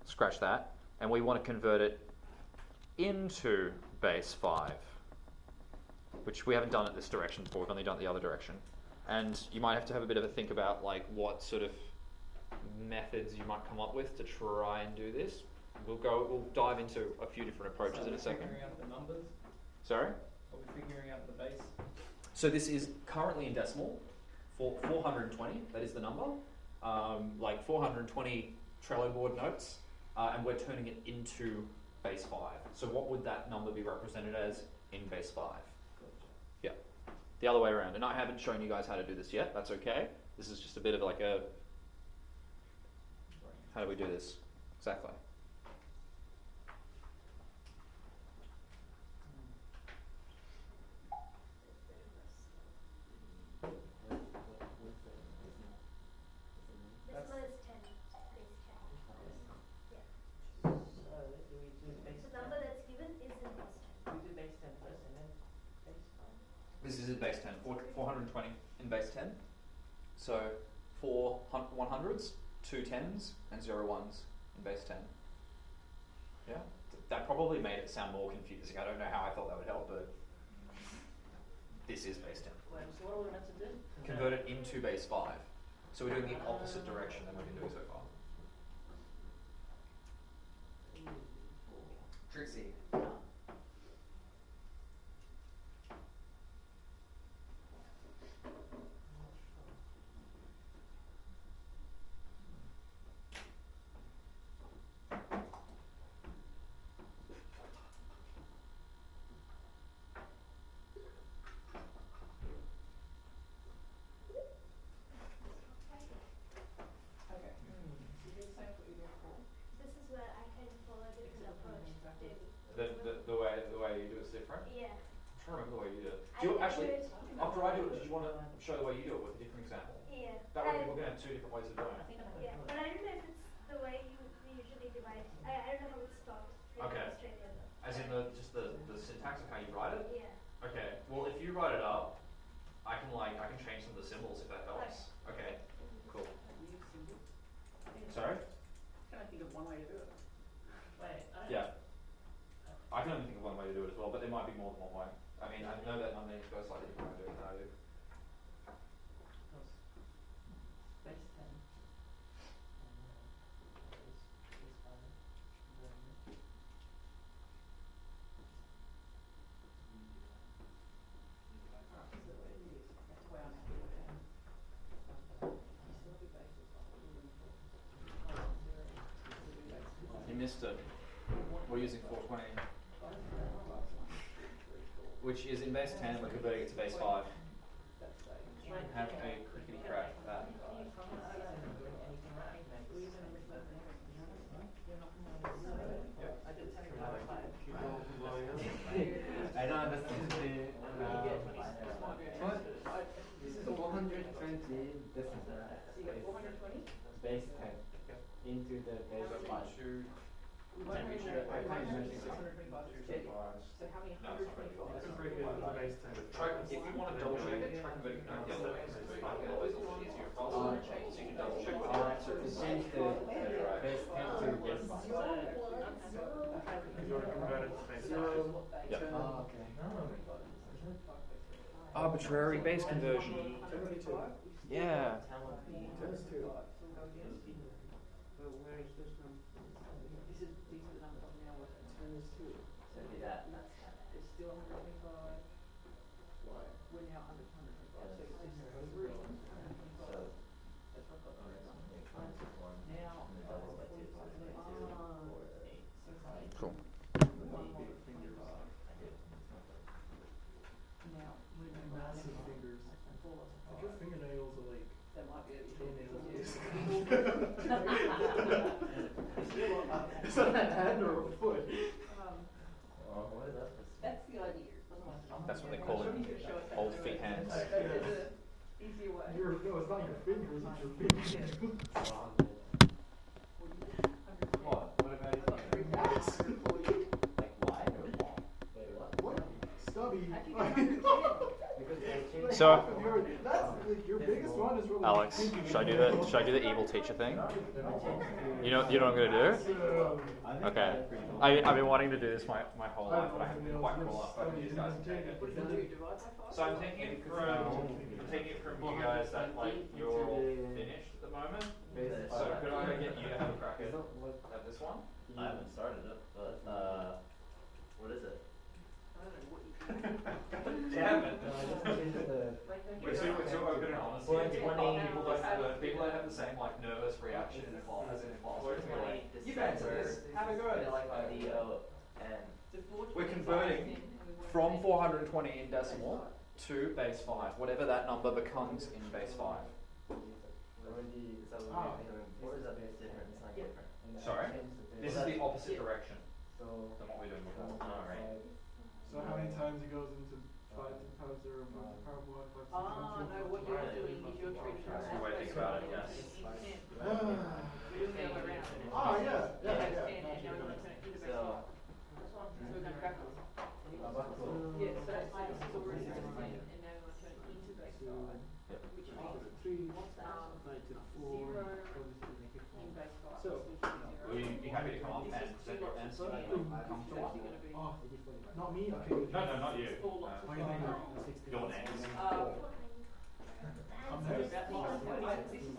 Scratch that. And we want to convert it into base 5, which we haven't done it this direction before. We've only done it the other direction. And you might have a bit of a think about like what sort of methods you might come up with to try and do this. We'll dive into a few different approaches in a second. Figuring out the numbers? Sorry? Are we figuring out the base? So this is currently in decimal for 420. That is the number. Like 420 Trello board notes, and we're turning it into base 5. So what would that number be represented as in base 5? Yeah, the other way around. And I haven't shown you guys how to do this yet. That's okay. This is just a bit of like a, how do we do this? Exactly. This one is 10, base 10. Yeah. Do we do base The 10? number that's given is in base 10. We do base 10 first and then base 5. This is in base 10. 420 in base 10. So 4 100s, 2 10s, and 0 1s in base 10. Yeah? That probably made it sound more confusing. I don't know how I thought that would help, but this is base 10. Wait, so what are we meant to do? Convert it into base 5. So we're doing the opposite direction than we've been doing so far. Trixie. Okay. So you're saying what you're for? This is where I can follow a different approach to. The way you do it's different? Yeah. I'm trying to remember the way you do it. I Do you can actually, do it. after I do it, did you want to show the way you do it with a different example? Yeah. That way we're going to have 2 different ways of doing I it. think I know. Yeah, but I don't know if it's the way you usually divide. I don't know how it's taught in Okay. Australia though. As in just the syntax of how you write it? Yeah. Okay, well if you write it up, I can change some of the symbols if that helps. Okay, cool. Use symbols. I think it's- Sorry? Can I think of one way to do it? Wait, I don't. Yeah. I can only think of one way to do it as well, but there might be more than one way. I mean, I know that Monday goes slightly different way of doing it than I do. Base 10. You missed it. We're using 420. Which is in base 10, we're converting it to base 5. Have a crickety crack at that. I don't understand what? This is 420. This is You get 420? base 10 into the base 5. I can't imagine 625. So how many No, it's not 125? Let's break it into base 10. Try, if you want to double check it, try converting it the other way. Because it's always a little easier for us. So you can double check with your answers. Change the base 10 to base 5. You want to convert it to base 5? Yep. Oh, okay. Arbitrary base conversion. 10 is 2. Yeah. 10 is 2. These are the numbers of now. 10 is 2. So do that. It's still 125. Why? We're now under 125. So it's How does it 3. go? 125. So That's what I've got. one. Now, And then double by 2, so it's 8, 4, 8. Cool. Now, we're doing Massive fingers. Like your fingernails are like That might be it. toenails. Is that a hand or a foot? What is that? That's the idea. That's what they call it. Old feet hands. There's an easier way. No, it's not your fingers, it's your fingernails. What? What about it? Like wide or long? Wait, what? What? Stubby. Because they change So- That's like your biggest one is really Alex, pinky. should I do the evil teacher thing? You know what I'm gonna do? Okay. I've been wanting to do this my whole life, but I haven't been quite cool enough over these guys to take it. What do you divide by 5? So I'm taking it from you guys that you're all finished at the moment. So could I get you to have a crack at this one? I haven't started it, but what is it? I don't know what you Damn it. Like, We're too open and honest here. People don't have the same nervous reaction in a class as in a class. Where it's more like, you answer this, have a go at it. Like on D-O-N. We're converting from 420 in decimal to base 5, whatever that number becomes in base 5. Already. So Ah. what is that base different? It's not different. Sorry? This is the opposite direction So. than what we're doing before. Alright. So how many times it goes into 5 to power 0, 5 to power 1, 5 to Oh, no, what you're doing is you're treating it That's a good way to think about it, yes. You're doing the other way around. Oh, yeah. And now we're going to turn it into base 5. So we're going backwards. Yeah, so this is already 16, and now we're going to turn it into base 5. Which means, 3 to Not me? Okay. Good. No, not you. Why are you thinking of 60? Your next. I'm next.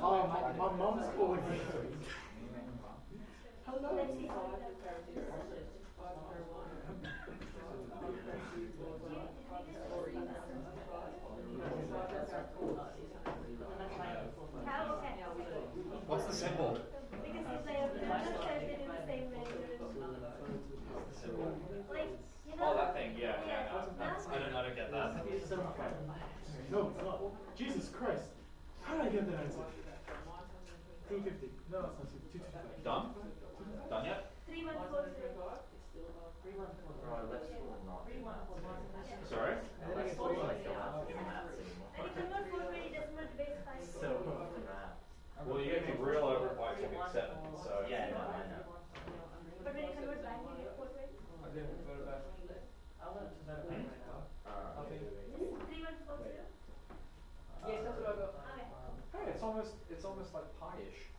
Oh, my mom's calling me. Hello. What's the symbol? Because if they have just said they do the same way. Like, you know. Oh, that thing, yeah. I don't get that. No, it's not. Jesus Christ. How did I get that answer? 250. No, it's not 255. Done? Done yet? 3140. Right, left school and not doing maths anymore. Sorry? Left school like don't have to do maths anymore. And if you convert 420 decimal to base 5. So good for math. Well, you gave me real overquite to 7, so... Yeah, no, I know. But when you convert back, you get 420. I didn't go back. This is 3140. Yes, that's what I got. Okay. Hey, it's almost like pi-ish.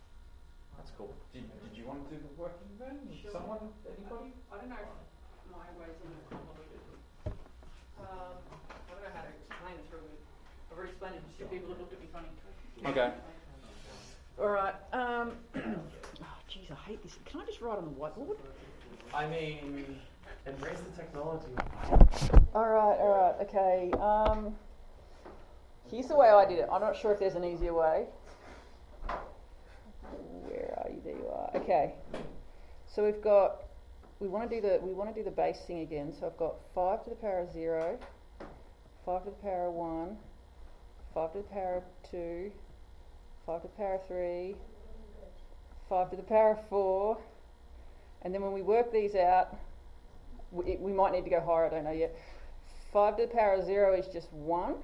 That's cool. Did you want to do the working then? Sure. Someone? Anybody? I don't know if my ways are convoluted. I don't know how to explain it through it. I've already explained it to two people that looked at me funny. Okay. Alright, oh jeez, I hate this. Can I just write on the whiteboard? I mean... Embrace the technology. Alright, okay. Here's the way I did it. I'm not sure if there's an easier way. Where are you? There you are. Okay. So we've got, we want to do the base thing again. So I've got 5 to the power of 0, 5 to the power of 1, 5 to the power of 2, 5 to the power of 3, 5 to the power of 4, and then when we work these out, we might need to go higher, I don't know yet. 5 to the power of 0 is just 1,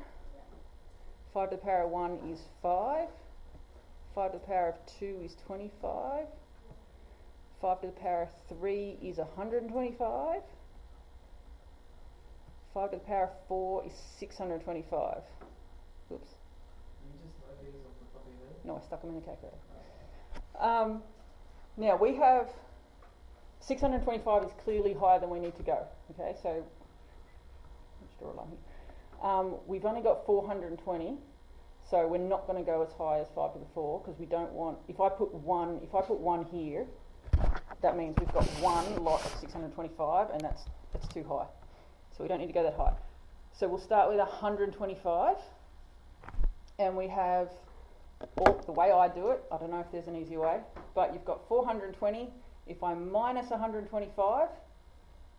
5 to the power of 1 is 5, 5 to the power of 2 is 25, 5 to the power of 3 is 125, 5 to the power of 4 is 625. Oops. No, I stuck them in the calculator. Now we have 625 is clearly higher than we need to go. Okay, so let's draw a line here. We've only got 420, so we're not going to go as high as 5 to the 4 because we don't want. If I put one here, that means we've got one lot of 625, and that's too high. So we don't need to go that high. So we'll start with 125, and we have. The way I do it, I don't know if there's an easier way, but you've got 420. If I minus 125,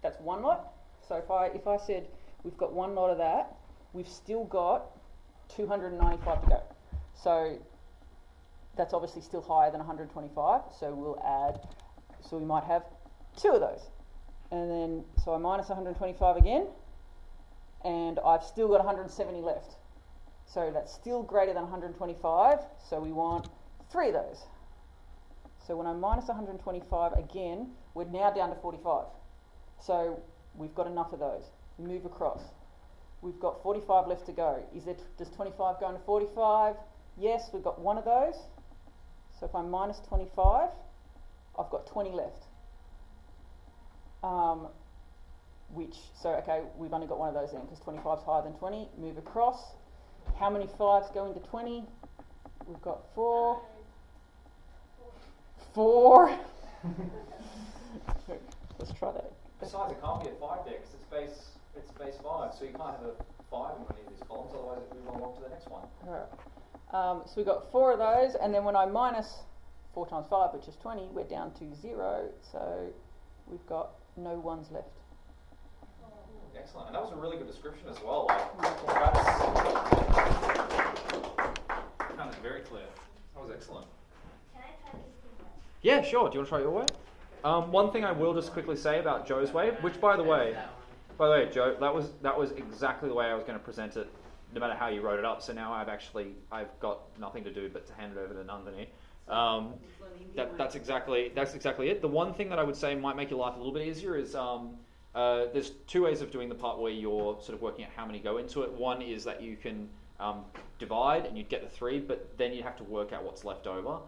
that's one lot. So if I said we've got one lot of that, we've still got 295 to go. So that's obviously still higher than 125. So we'll add. So we might have 2 of those, and then so I minus 125 again, and I've still got 170 left. So that's still greater than 125, so we want 3 of those. So when I minus 125 again, we're now down to 45. So we've got enough of those. Move across. We've got 45 left to go. Does 25 go into 45? Yes, we've got one of those. So if I minus 25, I've got 20 left. Okay, we've only got one of those then because 25 is higher than 20. Move across. How many 5s go into 20? We've got 4. 4. Let's try that. Besides, it can't be a 5 there because it's base 5, so you can't have a 5 in any of these columns, otherwise it moves on to the next one. Alright. So we've got 4 of those, and then when I minus 4 times 5, which is 20, we're down to 0, so we've got no 1s left. Excellent, and that was a really good description as well. Kind of very clear. That was excellent. Can I try this thing? Yeah, sure. Do you want to try your way? One thing I will just quickly say about Joe's way, which by the way, Joe, that was exactly the way I was going to present it, no matter how you wrote it up. So now I've got nothing to do but to hand it over to Nandini. That's exactly it. The one thing that I would say might make your life a little bit easier is there's 2 ways of doing the part where you're sort of working out how many go into it. One is that you can divide and you'd get the 3, but then you'd have to work out what's left over.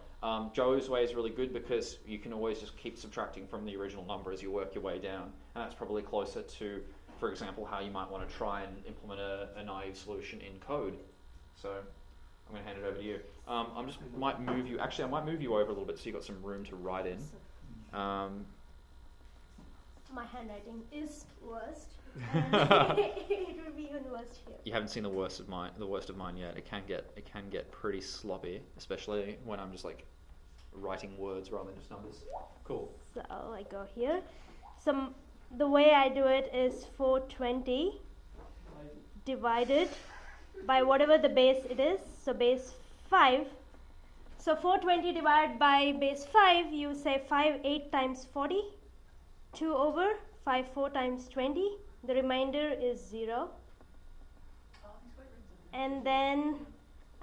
Joe's way is really good because you can always just keep subtracting from the original number as you work your way down, and that's probably closer to for example, how you might want to try and implement a naive solution in code. So I'm going to hand it over to you. I might move you over a little bit so you've got some room to write in. My handwriting is worst, and it will be even worse here. You haven't seen the worst of mine yet. It can get pretty sloppy, especially when I'm just like writing words rather than just numbers. Cool. So I go here. So the way I do it is 420 divided by whatever the base it is. So base 5. So 420 divided by base 5, you say 5 8 times 40. 2 over 5 4 times 20. The remainder is 0. And then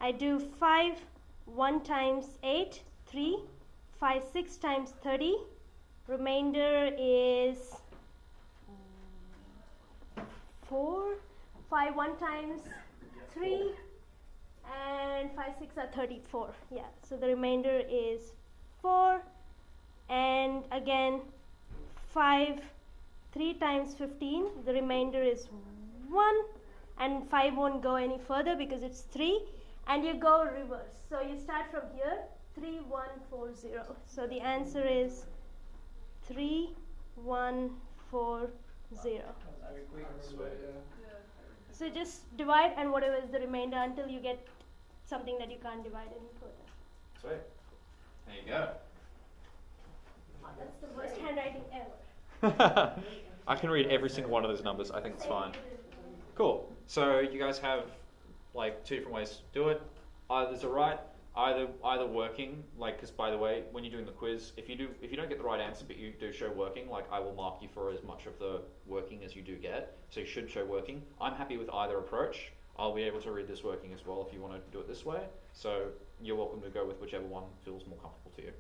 I do 5 1 times 8 3. 5 6 times 30. Remainder is 4. 5 1 times 3. And 5 6 are 34. Yeah. So the remainder is 4. And again 5 3 times 15, the remainder is 1, and 5 won't go any further because it's 3, and you go reverse. So you start from here, 3 1 4 0. So the answer is 3 1 4 0. So just divide and whatever is the remainder until you get something that you can't divide any further. Sweet. There you go. Oh, that's the worst handwriting ever. I can read every single one of those numbers. I think it's fine. Cool. So you guys have like 2 different ways to do it. Either's a right, either working. Like, because by the way, when you're doing the quiz, if you don't get the right answer but you do show working, like I will mark you for as much of the working as you do get. So you should show working. I'm happy with either approach. I'll be able to read this working as well if you want to do it this way. So you're welcome to go with whichever one feels more comfortable to you.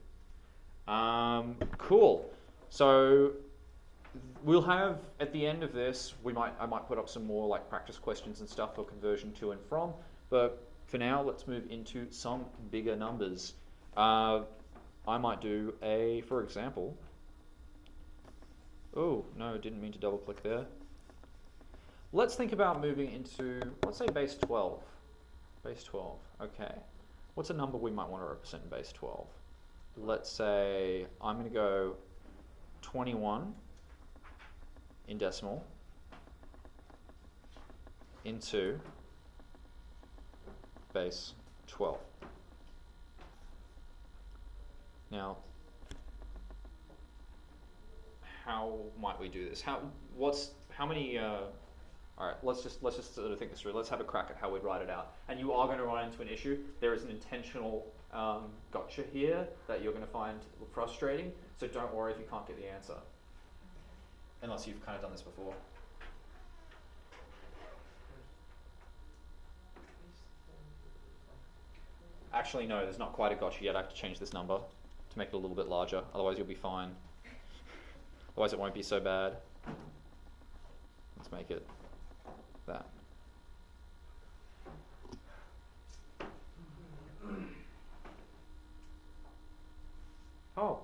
Cool. So we'll have at the end of this, I might put up some more like practice questions and stuff for conversion to and from. But for now, let's move into some bigger numbers. I might do for example. Oh no, didn't mean to double click there. Let's think about moving into, let's say base 12. Base 12. Okay. What's a number we might want to represent in base 12? Let's say I'm going to go 21 in decimal into base 12. Now, how might we do this? How many? All right, let's just sort of think this through. Let's have a crack at how we'd write it out. And you are going to run into an issue. There is an intentional gotcha here that you're going to find frustrating. So don't worry if you can't get the answer, unless you've kind of done this before. Actually, no, there's not quite a gotcha yet. I have to change this number to make it a little bit larger. Otherwise, you'll be fine. Otherwise, it won't be so bad. Let's make it that. Oh,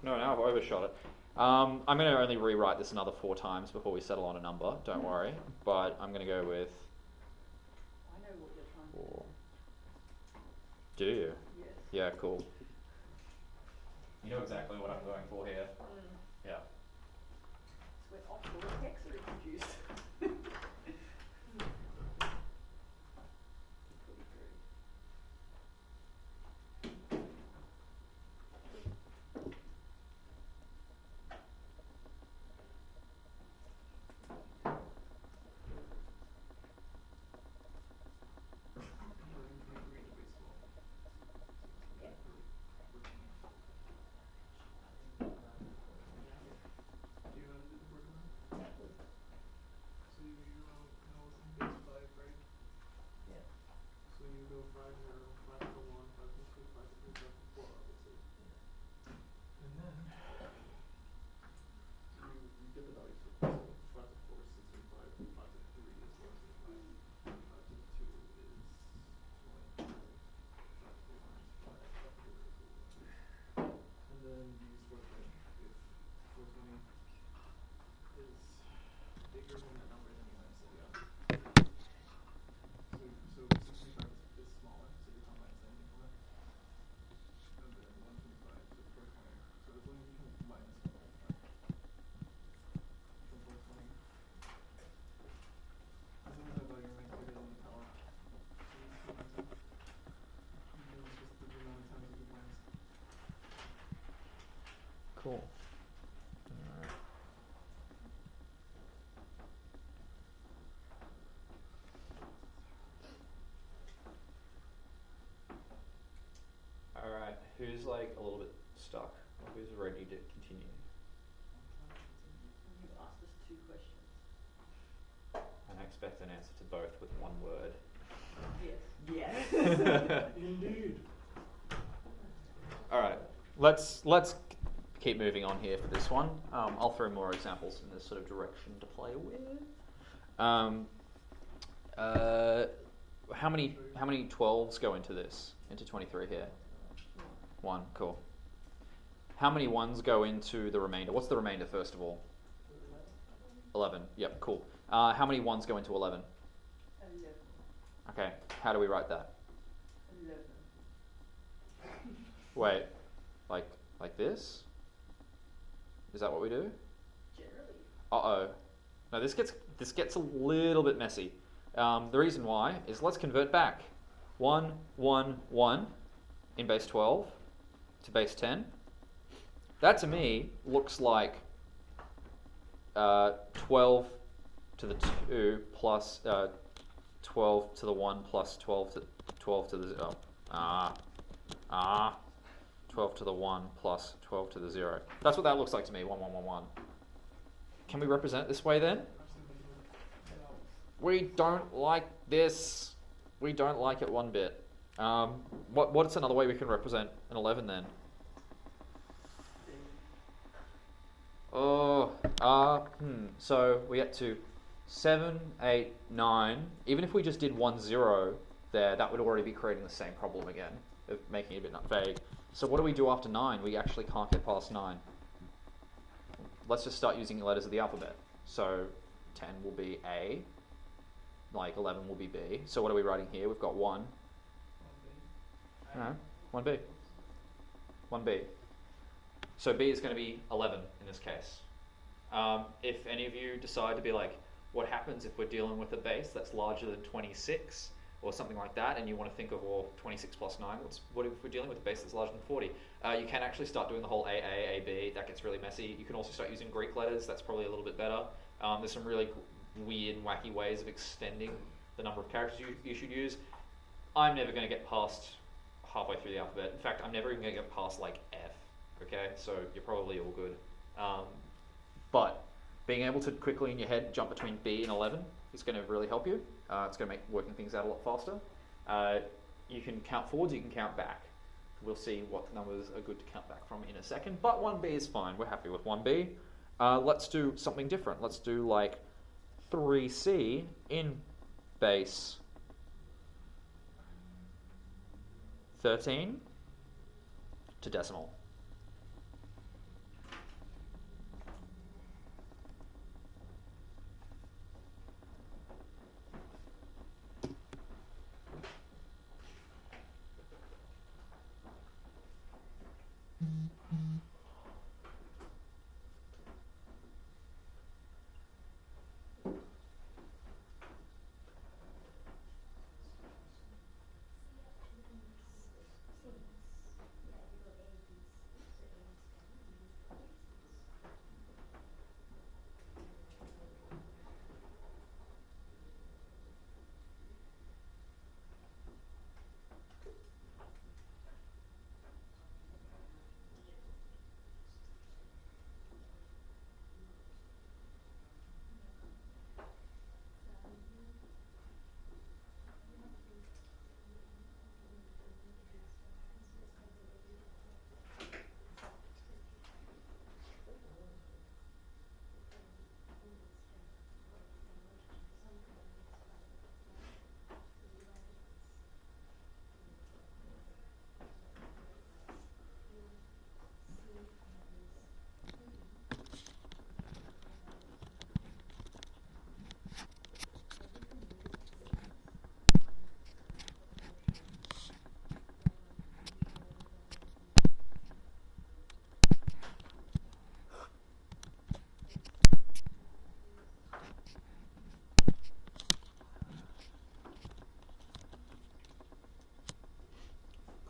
no, now I've overshot it. I'm going to only rewrite this another 4 times before we settle on a number, don't worry. But I'm going to go with 4. Do you? Yes. Yeah, cool. You know exactly what I'm going for here. Yeah. It's when offshore texts are introduced. bigger than that number is anyway, so yeah. So 625 is smaller, so you're combining anything from it. And then 125 is the first one. So as long as you can combine this one, right? From 420. As long as that value remains bigger than the power. So this combines them. And then it's just the amount of times you combine this. Cool. Alright, who's like a little bit stuck? Or who's ready to continue? You've asked us 2 questions. And I expect an answer to both with one word. Yes. Indeed. Alright, let's keep moving on here for this one. I'll throw more examples in this sort of direction to play with. How many 12s go into this? Into 23 here? 1, cool. How many 1s go into the remainder? What's the remainder first of all? 11. Yep, cool. How many 1s go into 11? 11. Okay, how do we write that? 11. Wait, like this? Is that what we do? Generally. Uh-oh. No, this gets a little bit messy. The reason why is let's convert back. 1, 1, 1 in base 12 to base 10. That to me looks like 12 to the 2 plus 12 to the 1 plus 12 to the 0. 12 to the 1 plus 12 to the 0. That's what that looks like to me, 1, 1, 1, 1. Can we represent it this way then? We don't like this. We don't like it one bit. What's another way we can represent an 11 then? So we get to 7, 8, 9. Even if we just did 1, 0 there, that would already be creating the same problem again, of making it a bit vague. So what do we do after 9? We actually can't get past 9. Let's just start using letters of the alphabet. So 10 will be A, like 11 will be B. So what are we writing here? We've got 1. No, 1B. 1B. So B is going to be 11 in this case. If any of you decide to be like, what happens if we're dealing with a base that's larger than 26 or something like that, and you want to think of, well, 26 plus 9, what if we're dealing with a base that's larger than 40? You can actually start doing the whole AA, AB. That gets really messy. You can also start using Greek letters. That's probably a little bit better. There's some really weird, wacky ways of extending the number of characters you should use. I'm never going to get past halfway through the alphabet. In fact, I'm never even going to get past like F. Okay, so you're probably all good. But being able to quickly in your head jump between B and 11 is going to really help you. It's going to make working things out a lot faster. You can count forwards, you can count back. We'll see what numbers are good to count back from in a second. But 1B is fine. We're happy with 1B. Let's do something different. Let's do like 3C in base 13 to decimal.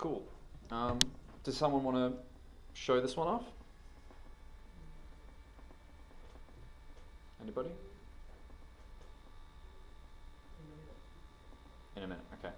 Cool. Does someone want to show this one off? Anybody? In a minute, okay.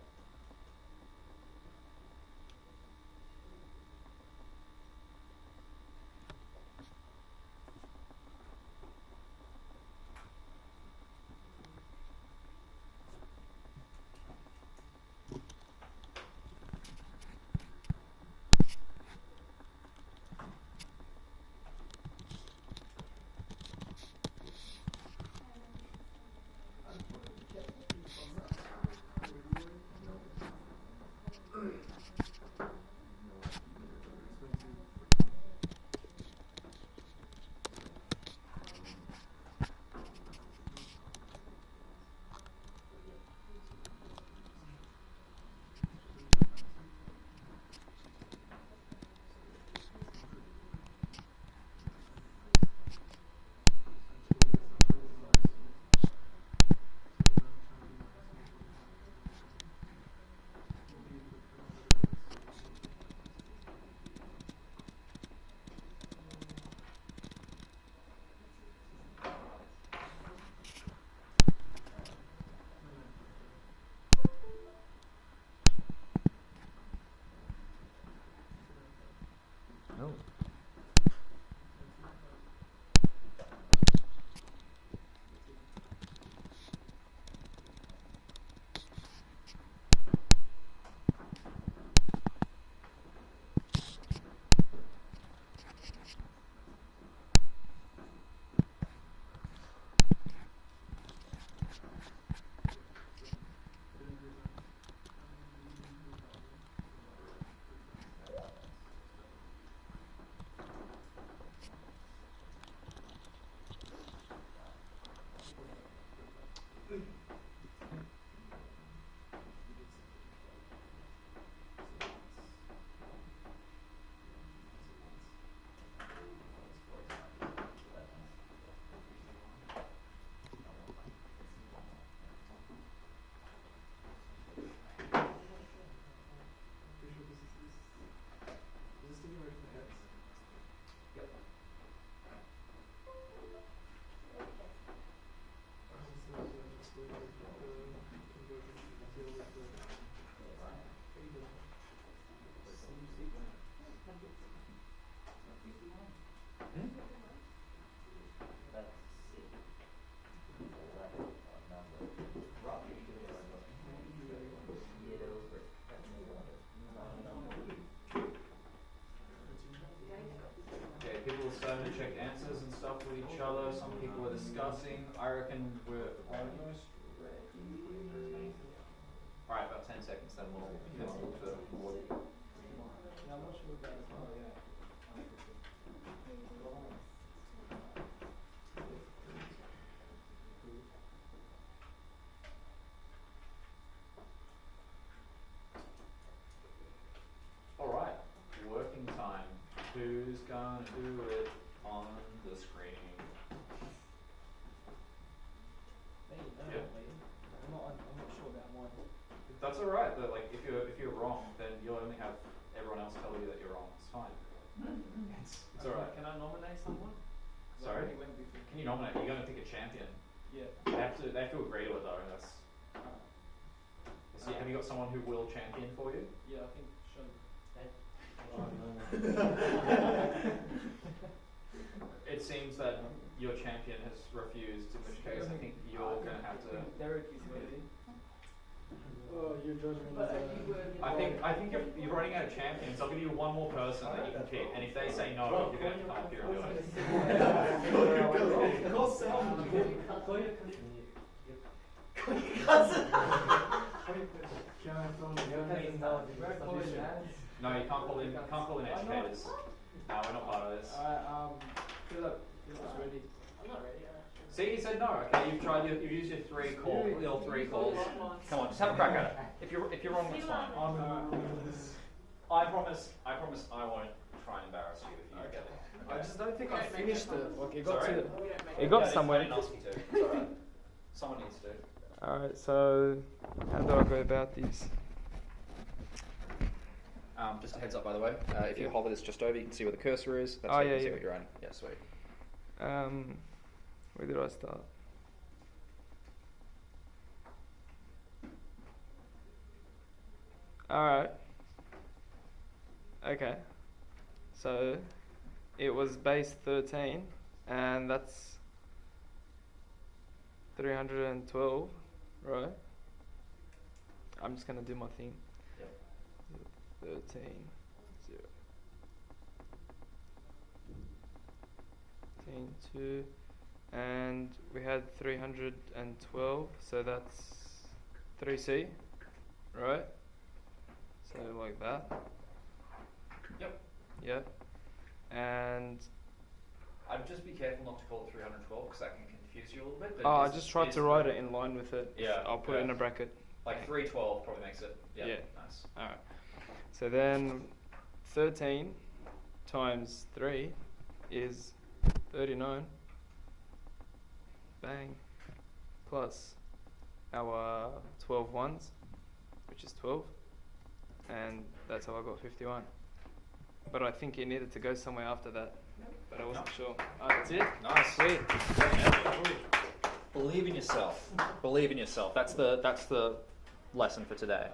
Oh. Okay, people are starting to check answers and stuff with each other. Some people are discussing. I reckon we're almost ready. Alright, about 10 seconds, then we'll get on to the board. Yeah, I'm not sure about it. Oh, yeah. Alright, working time. Who's gonna do it on the screen? Yeah. I'm not sure about mine. That's alright, but like if you're wrong, then you'll only have everyone else tell you that you're wrong. It's fine. It's alright. Can I nominate someone? 'Cause I Sorry? already went before. Can you nominate? You're gonna pick a champion. Yeah. They have to agree to it though. That's. So have you got someone who will champion for you? Yeah, I think Sean. It seems that your champion has refused, in which case I think you're going to have to. Derek is ready. Oh, your judgment is I think you're running out of champions. I'll give you one more person that you can pick, and if they say no, you're going to have to come up here and do it. Call Sam. Call your Can I phone No, you can't call in educators. No, we're not part of this. Philip is ready. I'm not ready. See, you said no. Okay, you've used your three calls. Come on, just have a crack at it. If you're wrong, it's fine. I promise I won't try and embarrass you if you get it. I just don't think I finished it. Like it Sorry? it got I somewhere. didn't ask you to. It's alright. Someone needs to. Alright, so how do I go about this? Just a heads up, by the way. If you hover this just over, you can see where the cursor is. That's Oh, how you yeah, can see yeah. what you're writing. Yeah, sweet. Where did I start? Alright. Okay. So it was base 13, and that's 312, right? I'm just gonna do my thing. Yep. 13, 0. 13, 2, and we had 312, so that's 3C, right? So like that. Yep. Yep. And I'd just be careful not to call it 312 because that can confuse you a little bit. But I just tried to write it in line with it. Yeah, I'll put it in a bracket. Like 312 probably makes it. Yeah. Yeah. Nice. Alright. So then 13 times 3 is 39. Bang. Plus our 12 ones, which is 12. And that's how I got 51. But I think it needed to go somewhere after that. But I wasn't sure. That's it. Nice. Sweet. Believe in yourself. Believe in yourself. That's the lesson for today.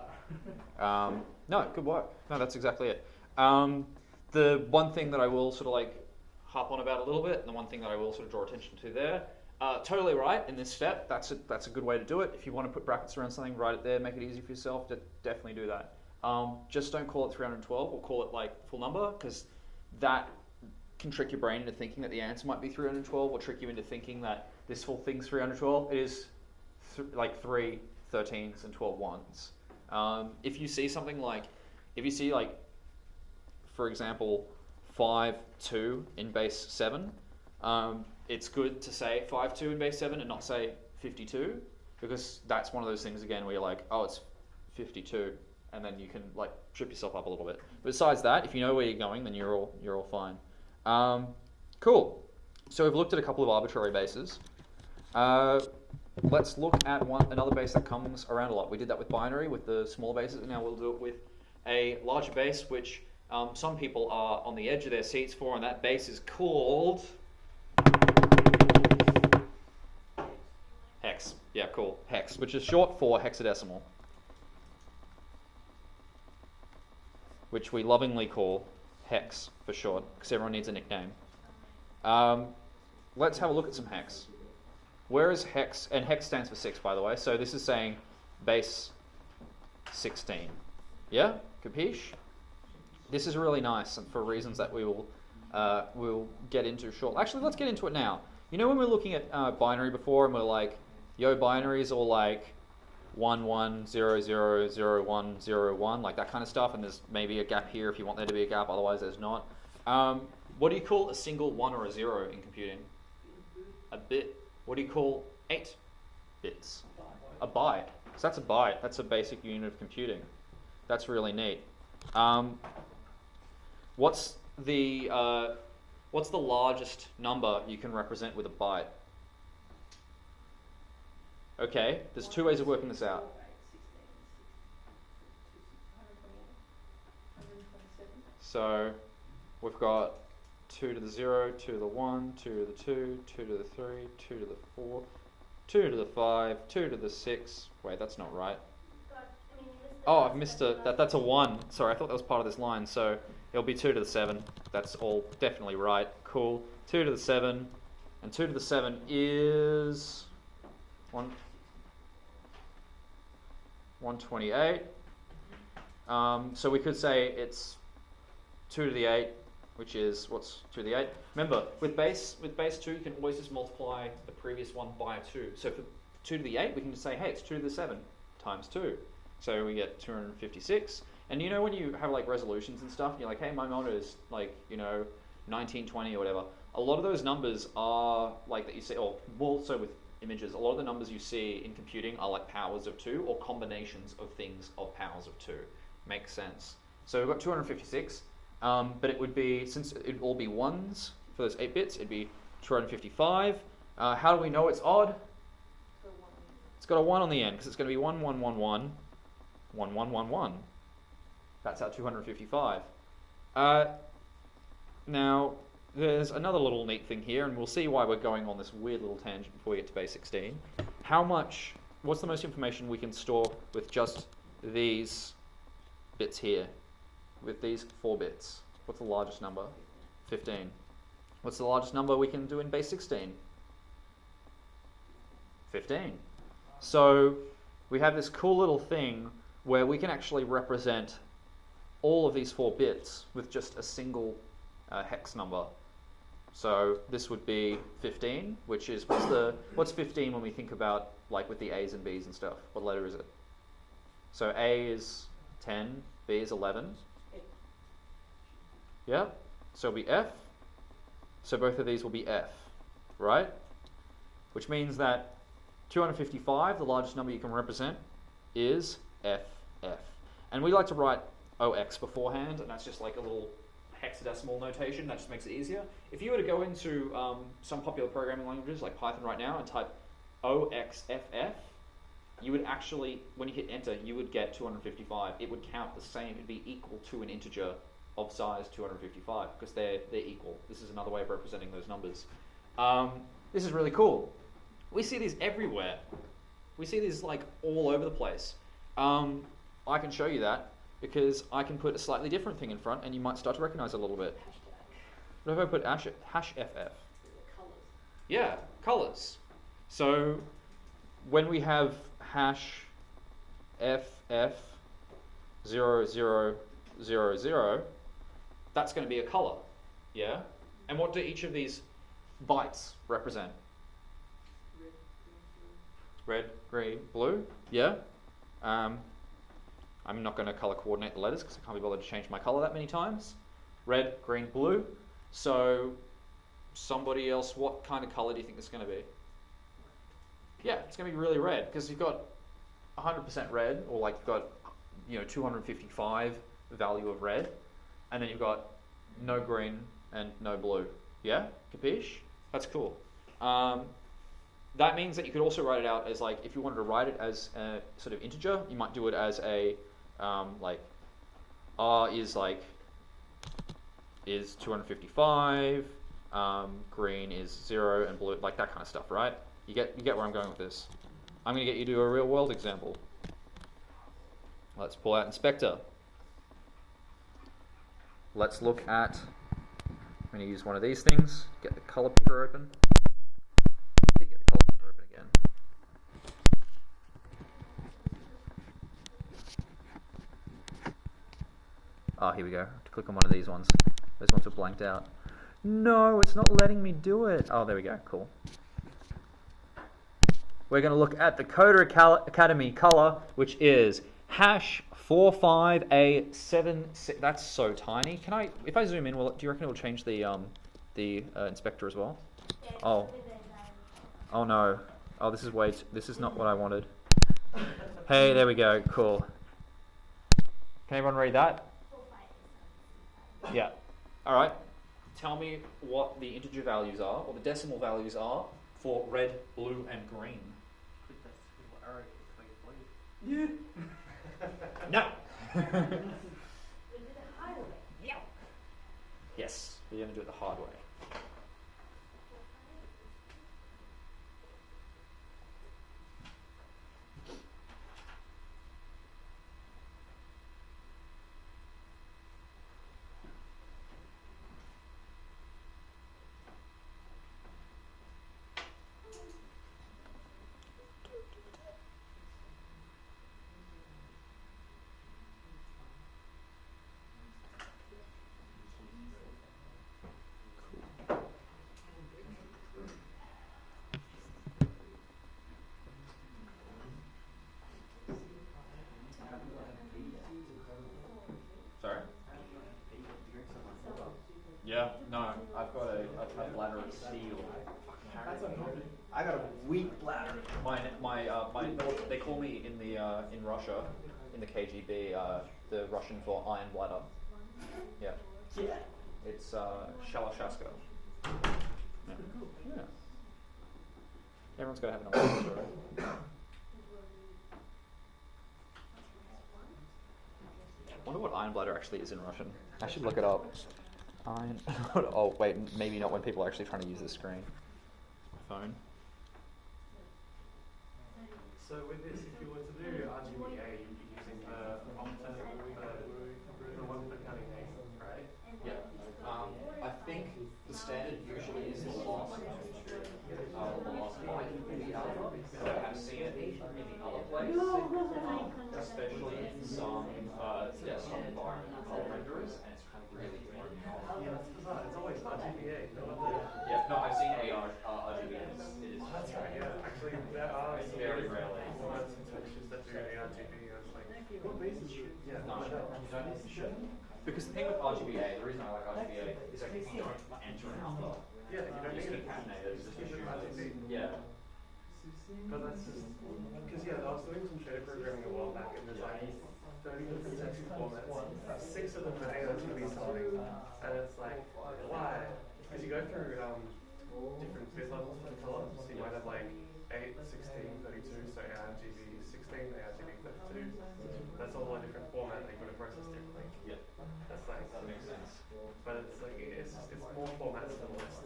No, good work. No, that's exactly it. The one thing that I will sort of like harp on about a little bit, and the one thing that I will sort of draw attention to there, totally right in this step. That's a good way to do it. If you want to put brackets around something, write it there, make it easy for yourself. Definitely do that. Just don't call it 312 or call it like full number, because that can trick your brain into thinking that the answer might be 312, or trick you into thinking that this full thing's 312. It is like 3 13s and 12 ones. If you see something like, for example, 5 2 in base 7, it's good to say 5 2 in base 7 and not say 52, because that's one of those things again where you're like, oh, it's 52. And then you can like trip yourself up a little bit. But besides that, if you know where you're going, then you're all fine. Cool. So we've looked at a couple of arbitrary bases. Let's look at another base that comes around a lot. We did that with binary, with the small bases, and now we'll do it with a larger base, which some people are on the edge of their seats for, and that base is called hex. Yeah, cool. Hex, which is short for hexadecimal, which we lovingly call hex for short, because everyone needs a nickname. Let's have a look at some hex. Where is hex? And hex stands for 6, by the way, so this is saying base 16. Yeah? Capiche? This is really nice, and for reasons that we'll get into shortly. Actually, let's get into it now. You know when we were looking at binary before, and we're like, yo, binary is all like 1 1 0 0 0 1 0 1, like that kind of stuff, and there's maybe a gap here if you want there to be a gap, otherwise there's not. What do you call a single 1 or a 0 in computing? A bit. What do you call 8 bits? A byte. So that's a byte. That's a basic unit of computing. That's really neat. What's the largest number you can represent with a byte? Okay, there's 2 ways of working this out. So we've got 2 to the 0, 2 to the 1, 2 to the 2, 2 to the 3, 2 to the 4, 2 to the 5, 2 to the 6. Wait, that's not right. Oh, I've missed that's a 1. Sorry, I thought that was part of this line. So it'll be 2 to the 7. That's all definitely right. Cool. 2 to the 7. And 2 to the 7 is 128. So we could say it's 2 to the 8, which is, what's 2 to the 8? Remember, with base 2, you can always just multiply the previous one by 2. So for 2 to the 8, we can just say, hey, it's 2 to the 7 times 2. So we get 256. And you know when you have like resolutions and stuff, and you're like, hey, my monitor is like, 1920 or whatever. A lot of those numbers are like that you see, or more so with images, a lot of the numbers you see in computing are like powers of 2 or combinations of things of powers of 2. Makes sense. So we've got 256, but it would be, since it'd all be 1s for those 8 bits, it'd be 255. How do we know it's odd? It's got a 1 on the end, because it's going to be 1 1 1 1 1 1 1 1. That's our 255. Now, there's another little neat thing here, and we'll see why we're going on this weird little tangent before we get to base 16. What's the most information we can store with just these bits here? With these 4 bits. What's the largest number? 15. What's the largest number we can do in base 16? 15. So we have this cool little thing where we can actually represent all of these 4 bits with just a single hex number. So this would be 15, which is, what's 15 when we think about, like, with the A's and B's and stuff? What letter is it? So A is 10, B is 11. Yeah, so it'll be F. So both of these will be F, right? Which means that 255, the largest number you can represent, is FF. And we like to write OX beforehand, and that's just like a little hexadecimal notation. That just makes it easier. If you were to go into some popular programming languages like Python right now and type OXFF, you would actually, when you hit enter, you would get 255. It would count the same. It'd be equal to an integer of size 255 because they're equal. This is another way of representing those numbers. This is really cool. We see these everywhere. We see these like all over the place. I can show you that because I can put a slightly different thing in front and you might start to recognize it a little bit. What if I put hash FF? Yeah, colors. So when we have hash FF 0000, that's going to be a color. Yeah? And what do each of these bytes represent? Red, green, blue. Yeah? I'm not going to color coordinate the letters because I can't be bothered to change my color that many times. Red, green, blue. So somebody else, what kind of color do you think it's going to be? Yeah, it's going to be really red because you've got 100% red, or like you've got 255 value of red, and then you've got no green and no blue. Yeah, capiche? That's cool. That means that you could also write it out as like, if you wanted to write it as a sort of integer, you might do it as a like R is 255, green is 0, and blue, like that kind of stuff, right? You get where I'm going with this. I'm going to get you to do a real world example. Let's pull out Inspector. Let's look at, I'm going to use one of these things, get the color picker open. Get the color picker open again. Oh, here we go. I have to click on one of these ones. Those ones are blanked out. No, it's not letting me do it. Oh, there we go. Cool. We're going to look at the Coder Academy color, which is hash 45A76. That's so tiny. Can I, if I zoom in, do you reckon it will change the inspector as well? Oh. Oh no. Oh, this is not what I wanted. Hey, there we go. Cool. Can everyone read that? Yeah. All right. Tell me what the integer values are, or the decimal values are, for red, blue, and green. Yeah. No. Yeah. Yes, we're going to do it the hard way. Sorry? Yeah, no, I've got a bladder of steel. I got a weak bladder. They call me in Russia, in the KGB, the Russian for iron bladder. Yeah. Yeah. It's Shalashaska. Yeah. Yeah. Everyone's got to have an origin story. I wonder what iron bladder actually is in Russian. I should look it up. Iron. Oh wait, maybe not when people are actually trying to use the screen. Phone. So with this, if you were to do RGBA, you'd be using the opta, the one for counting names, right? Yeah. I think the standard usually is the last byte in the alpha. So I have seen it in the other place, especially in some desktop environment color renderers, and it's kind of really boring. Yeah, that's bizarre. It's always RGBA. Yeah, no, I've seen RGBA. It is. That's right. Yeah, actually, there are some Very rarely. formats and textures that do ARGB. I was like, What basis is it? yeah, No, you should. Because the thing with RGBA, the reason I like RGBA is that you don't enter an alpha. yeah, you don't You just need get it. catenated, it's just Keep it RGB. yeah. But that's just because I was doing some shader programming a while back, and there's like 30 different texture formats. 6 of them are ARGB starting, and it's like, why? Because you go through different bit levels for the color, so you might have like 8, 16, 32, so ARGB 16, ARGB 32. That's all a different format that you've got to process differently. Yeah. That's like, That makes sense. but it's like it's more formats than less.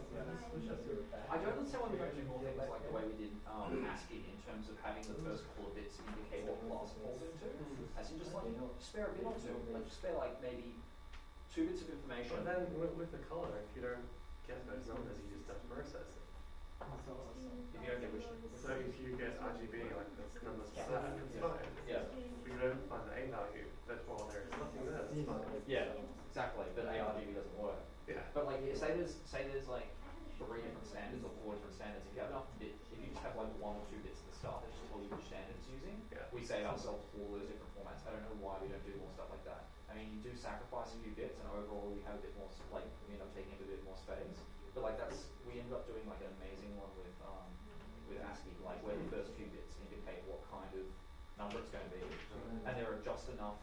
I don't understand why we don't do more things like the way we did ASCII in terms of having the first couple of bits indicate what class it falls into. As in just like, spare a bit or two. Like just spare like maybe 2 bits of information. But then with the color, if you don't get those numbers, you just have to process it. If you don't get which. So if you get RGB, like that's numbers for that, it's fine. Yeah. If you don't find the A value, that's while there is nothing there, that's fine. Yeah, exactly. But ARGB doesn't work. Yeah. But like, say there's like 3 different standards or 4 different standards. If you have enough bit, if you just have like 1 or 2 bits at the start, that's just all you standard it's using. Yeah. We save ourselves all those different formats. I don't know why we don't do more stuff like that. I mean, you do sacrifice a few bits, and overall we have a bit more like we end up taking up a bit more space. But like we ended up doing like an amazing one with ASCII, like where the first few bits indicate what kind of number it's going to be, and there are just enough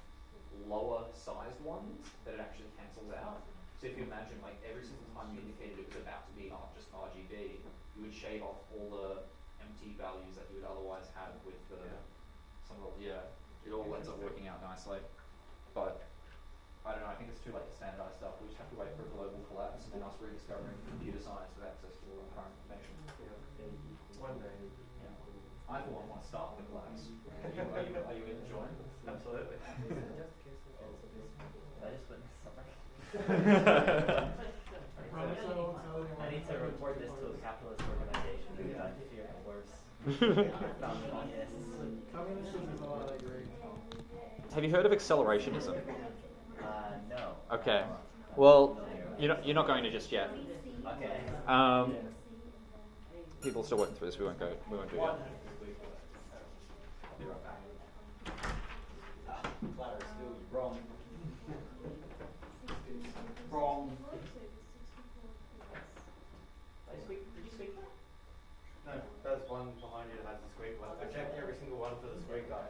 lower sized ones that it actually cancels out. So if you imagine, like every single time you indicated it was about to be just RGB, you would shave off all the empty values that you would otherwise have with the it all ends up working out nicely. But I don't know, I think it's too late to standardize stuff. We just have to wait for a global collapse and then us rediscovering computer science with access to all the current information. One day. Yeah. I for one want to start the collapse. Are you in to join? Absolutely. I just witnessed something. I need to report this to a capitalist organization and I fear the worst. Yes. Communism is all I agree. Have you heard of accelerationism? No. Okay. Well, you're not going to just yet. Okay. People are still working through this. We won't do it yet. I'll be right back. Clara, still wrong. Wrong. Did you speak? No, there's one behind you that has the squeak one. I checked every single one for the squeak guy.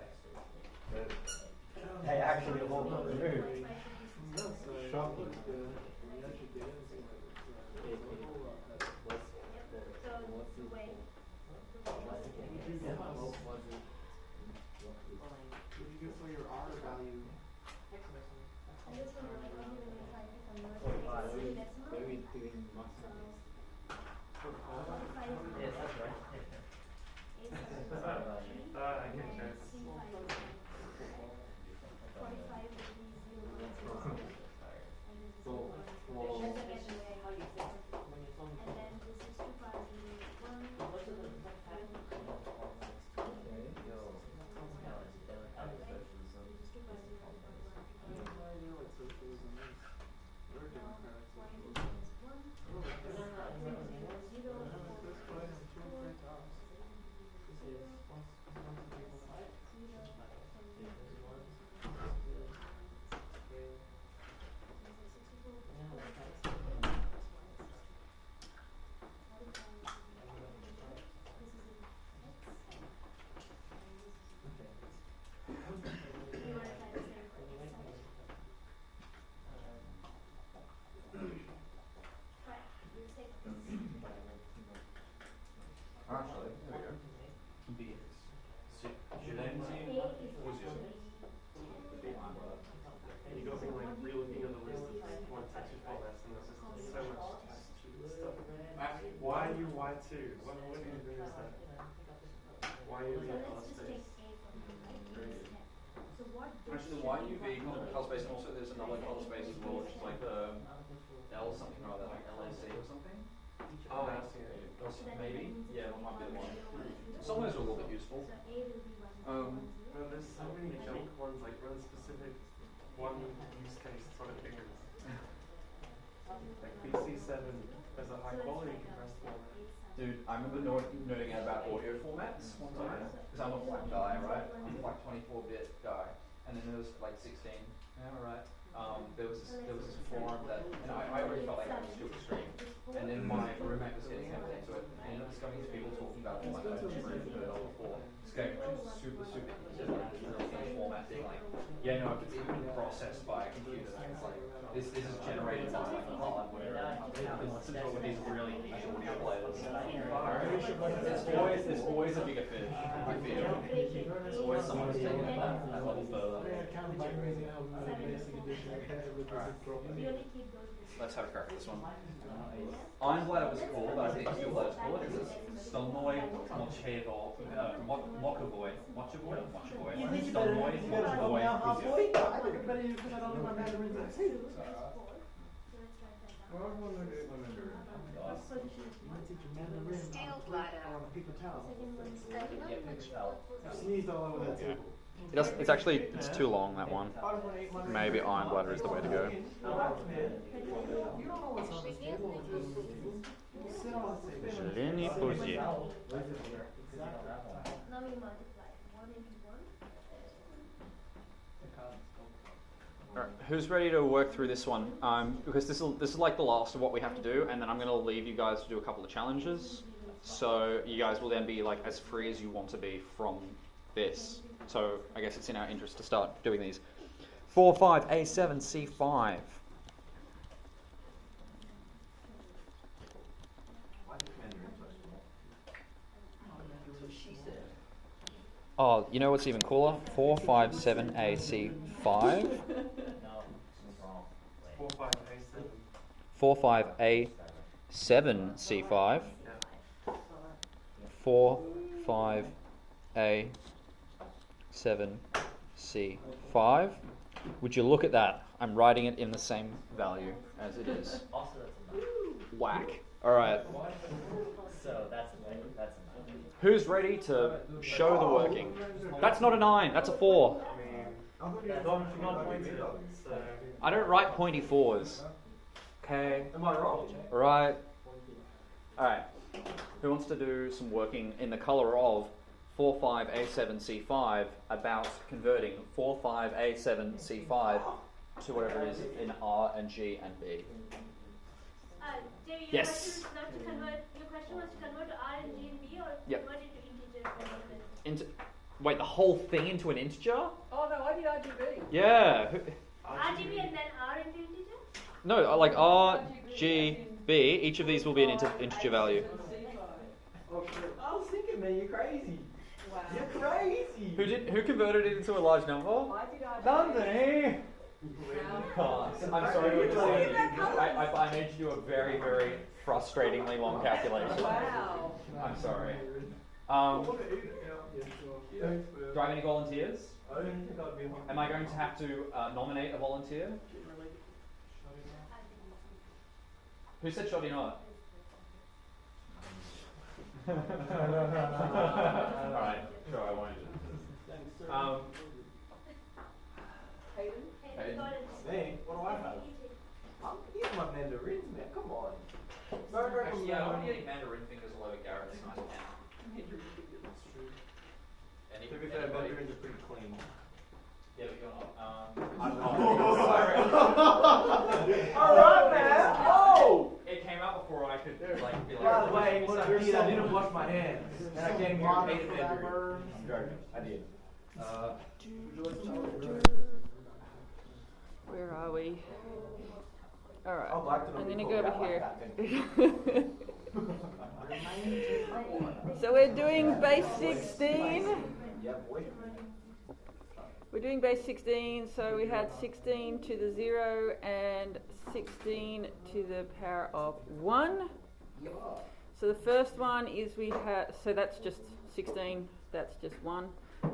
They actually all got removed. Shocking. What do you get for your R value? Yes, that's right. I can check. or something or other, like LAC or something. Oh, I see it. Maybe, yeah, that might be the one. Some of those are a little bit useful. Well, there's so many junk ones, like really specific one use case sort of figures. Like BC7 as a high quality compressed format. Dude, I remember nerding out about audio formats one time, because I'm a black guy, right? I'm a like 24-bit guy, and then there was like 16. Yeah, right. There was this forum that, and I already felt like I was too extreme, and then my roommate was getting heavily into it, and ended up discovering these people talking about format that I just really heard of before. This guy was super into like really huge format thing, like, yeah, no, if it's even processed by a computer, then it's like, this is generated by like hardware. It's with these really niche audio players. There's always a bigger fish, I feel. There's always someone who's taking it that level further. Let's have a crack at this one. Ironbladder was cool, but I think Steelbladder's cooler because it's Stelnoy, Mochevo, Mokovoy, Mochevoy, Stelnoy, Mochevoy. It's actually too long, that one. Maybe Ironbladder is the way to go. Źle później. Alright, who's ready to work through this one? Because this is like the last of what we have to do, and then I'm going to leave you guys to do a couple of challenges. So you guys will then be like as free as you want to be from this. So I guess it's in our interest to start doing these. 4, 5, A7, C5. Oh, you know what's even cooler? 4, 5, 7, A, C5. 4, 5, 4, 5, A, 7, C5. 4, 5, A, 7, C5. Would you look at that? I'm writing it in the same value as it is. Also, that's a 9. Whack. Alright. So that's a 9. Who's ready to show the working? That's not a 9, that's a 4. Not pointed, so. I don't write pointy 4s. Okay. Am I wrong? Right. Alright. Who wants to do some working in the colour of 4, 5, A7, C5 about converting 4, 5, A7, C5 to whatever it is in R and G and B? David, Yes. Your question was to convert to R and G and B or Yep. convert it to integer? Wait, the whole thing into an integer? Oh no, I did RGB. Yeah. RGB and then R into integer? No, like R, G, B. Each of these will be an integer value. Oh shit. I was thinking, man, you're crazy. Wow. You're crazy. Who converted it into a large number? I did RGB. Nandini. Wow. I'm sorry to say, I made you do a very, very frustratingly long calculation. Wow. I'm sorry. Do I have any volunteers? I didn't think I'd be on. Am I going to have to nominate a volunteer? Who said shoddy not? Alright, sure, I won't. Hayden? Hey, what do I have? I'm eating my mandarins, man. Come on. Actually, yeah, I want to get mandarin fingers all over Garrett's nice pen. To be fair, mandarins are pretty clean. Yeah, but you're not. Sorry. Alright, man! Oh! It came out before I could, like, be like... By the way, what I did, I didn't wash my hands. And I came here and ate a mandarin. I did. Where are we? Alright. I'd like to know I'm gonna before go over we here. got like So we're doing base 16. Yeah, boy. We're doing base 16, so we had 16 to the 0 and 16 to the power of 1. So the first one is we had, so that's just 16, that's just 1.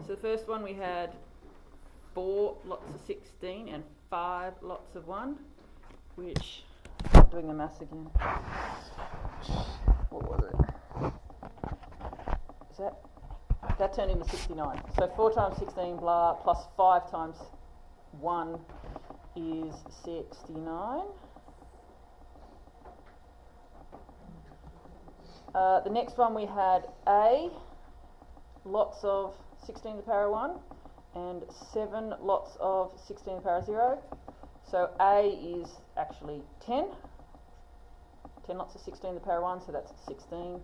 So the first one we had 4 lots of 16 and 5 lots of 1, which not doing the maths again. What was it? Is that turned into 69. So 4 times 16 blah plus 5 times 1 is 69. The next one we had A, lots of 16 to the power 1, and 7 lots of 16 to the power 0. So A is actually 10. 10 lots of 16 to the power 1, so that's 16.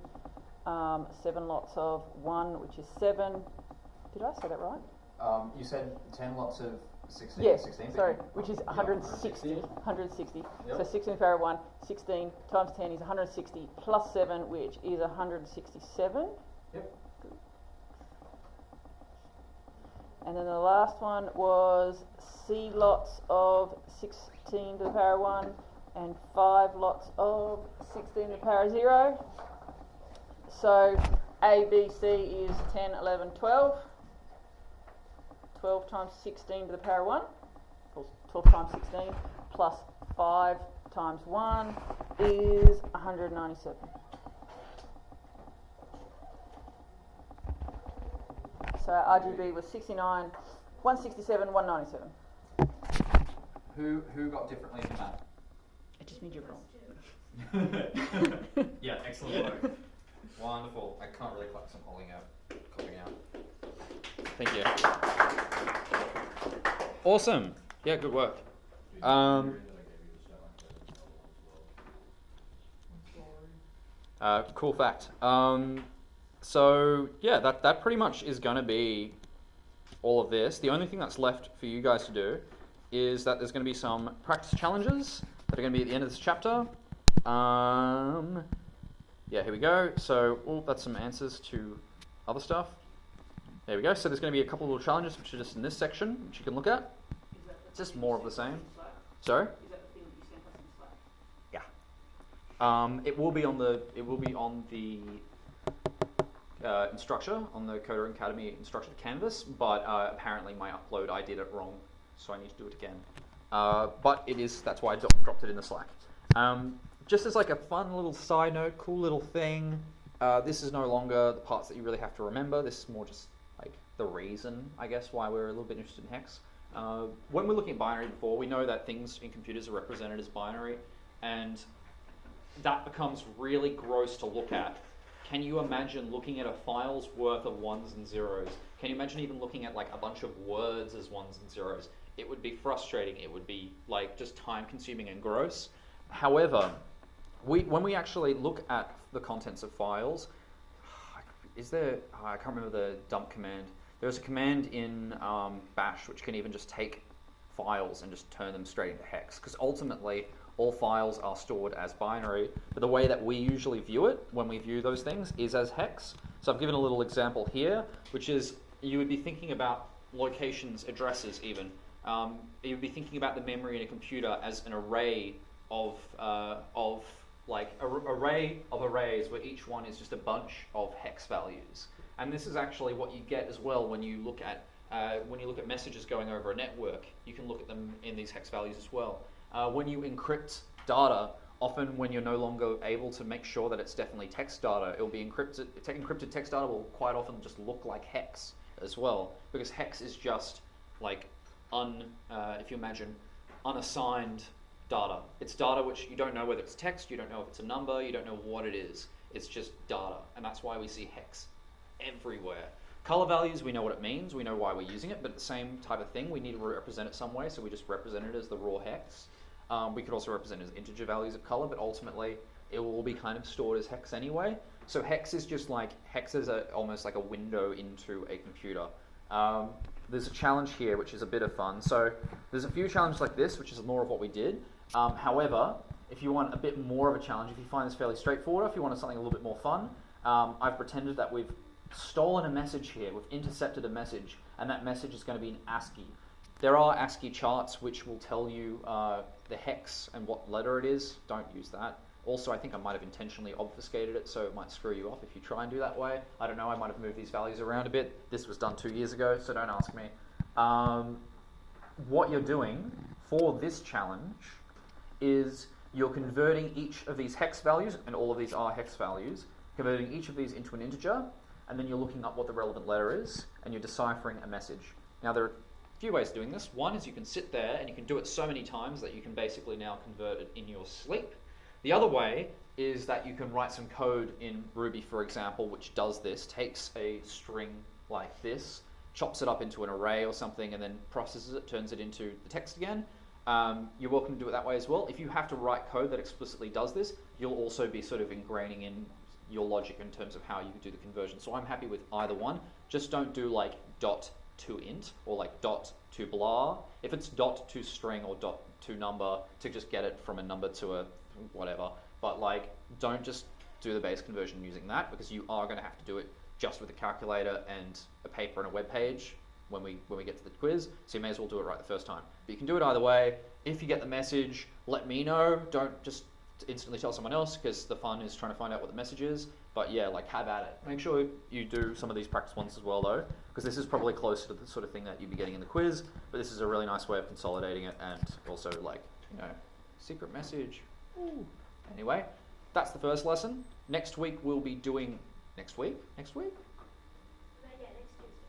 7 lots of 1, which is 7. Did I say that right? You said 10 lots of 16. Yes, 16, sorry, which is 160. 160. Yep. So 16 to the power 1, 16 times 10 is 160 plus 7, which is 167. Yep. And then the last one was C lots of 16 to the power 1 and 5 lots of 16 to the power 0. So A, B, C is 10, 11, 12. 12 times 16 to the power 1, or 12 times 16, plus 5 times 1 is 197. So RGB was 69, 167, 197. Who got differently from that? It just means you're wrong. Yeah, excellent work. Wonderful. I can't really clap some holding out. Copying out. Thank you. Awesome. Yeah, good work. Cool fact. So yeah, that pretty much is going to be all of this. The only thing that's left for you guys to do is that there's going to be some practice challenges that are going to be at the end of this chapter. Yeah, here we go. So that's some answers to other stuff. There we go. So there's going to be a couple of little challenges which are just in this section, which you can look at. It's just more of the same. Sorry? Is that the thing that you sent us in Slack? Yeah. It will be on the instructor, on the Coder Academy instructor canvas, but apparently my upload, I did it wrong, so I need to do it again. But that's why I dropped it in the Slack. Just as like a fun little side note, cool little thing, this is no longer the parts that you really have to remember. This is more just like the reason, I guess, why we're a little bit interested in hex. When we're looking at binary before, we know that things in computers are represented as binary, and that becomes really gross to look at. Can you imagine looking at a file's worth of ones and zeros? Can you imagine even looking at like a bunch of words as ones and zeros? It would be frustrating. It would be like just time consuming and gross. However, when we actually look at the contents of files, I can't remember the dump command. There's a command in Bash which can even just take files and just turn them straight into hex, because ultimately all files are stored as binary, but the way that we usually view it when we view those things is as hex. So I've given a little example here, which is you would be thinking about locations, addresses even. You would be thinking about the memory in a computer as an array of array of arrays where each one is just a bunch of hex values. And this is actually what you get as well when you look at messages going over a network. You can look at them in these hex values as well. When you encrypt data, often when you're no longer able to make sure that it's definitely text data, it'll be encrypted. Encrypted text data will quite often just look like hex as well, because hex is just like if you imagine unassigned data. It's data which you don't know whether it's text, you don't know if it's a number, you don't know what it is. It's just data, and that's why we see hex everywhere. Color values, we know what it means, we know why we're using it, but the same type of thing, we need to represent it some way, so we just represent it as the raw hex. We could also represent it as integer values of color, but ultimately it will all be kind of stored as hex anyway. So hex is just like, hex is almost like a window into a computer. There's a challenge here which is a bit of fun. So there's a few challenges like this, which is more of what we did. However, if you want a bit more of a challenge, if you find this fairly straightforward, if you want something a little bit more fun, I've pretended that we've stolen a message here, we've intercepted a message, and that message is going to be in ASCII. There are ASCII charts which will tell you the hex and what letter it is. Don't use that. Also, I think I might have intentionally obfuscated it, so it might screw you up if you try and do that way. I don't know, I might have moved these values around a bit. This was done 2 years ago, so don't ask me. What you're doing for this challenge is you're converting each of these hex values, and all of these are hex values, converting each of these into an integer, and then you're looking up what the relevant letter is, and you're deciphering a message. Now there are a few ways of doing this. One is you can sit there and you can do it so many times that you can basically now convert it in your sleep. The other way is that you can write some code in Ruby, for example, which does this, takes a string like this, chops it up into an array or something, and then processes it, turns it into the text again. You're welcome to do it that way as well. If you have to write code that explicitly does this, you'll also be sort of ingraining in your logic in terms of how you do the conversion. So I'm happy with either one. Just don't do like dot to int or like dot to blah. If it's dot to string or dot to number to just get it from a number to a whatever, but like don't just do the base conversion using that, because you are going to have to do it just with a calculator and a paper and a web page when we get to the quiz, so you may as well do it right the first time. But you can do it either way. If you get the message, let me know. Don't just instantly tell someone else, because the fun is trying to find out what the message is. But yeah, like have at it. Make sure you do some of these practice ones as well though, because this is probably closer to the sort of thing that you'd be getting in the quiz, but this is a really nice way of consolidating it, and also like, you know, secret message. Ooh. Anyway, that's the first lesson. Next week we'll be doing, next week?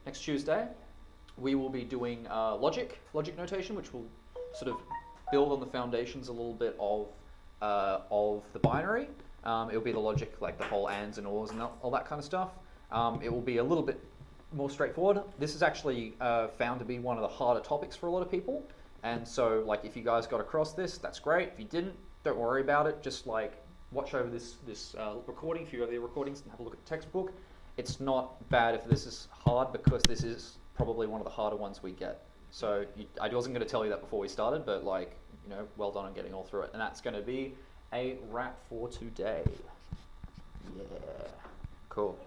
Next Tuesday. We will be doing logic notation, which will sort of build on the foundations a little bit of the binary. It will be the logic, like the whole ands and ors and all that kind of stuff. It will be a little bit more straightforward. This is actually found to be one of the harder topics for a lot of people. And so, like, if you guys got across this, that's great. If you didn't, don't worry about it. Just like watch over this recording, if you have the recordings, and have a look at the textbook. It's not bad if this is hard, because this is probably one of the harder ones we get. So I wasn't going to tell you that before we started, but like, you know, well done on getting all through it. And that's going to be a wrap for today. Yeah, cool.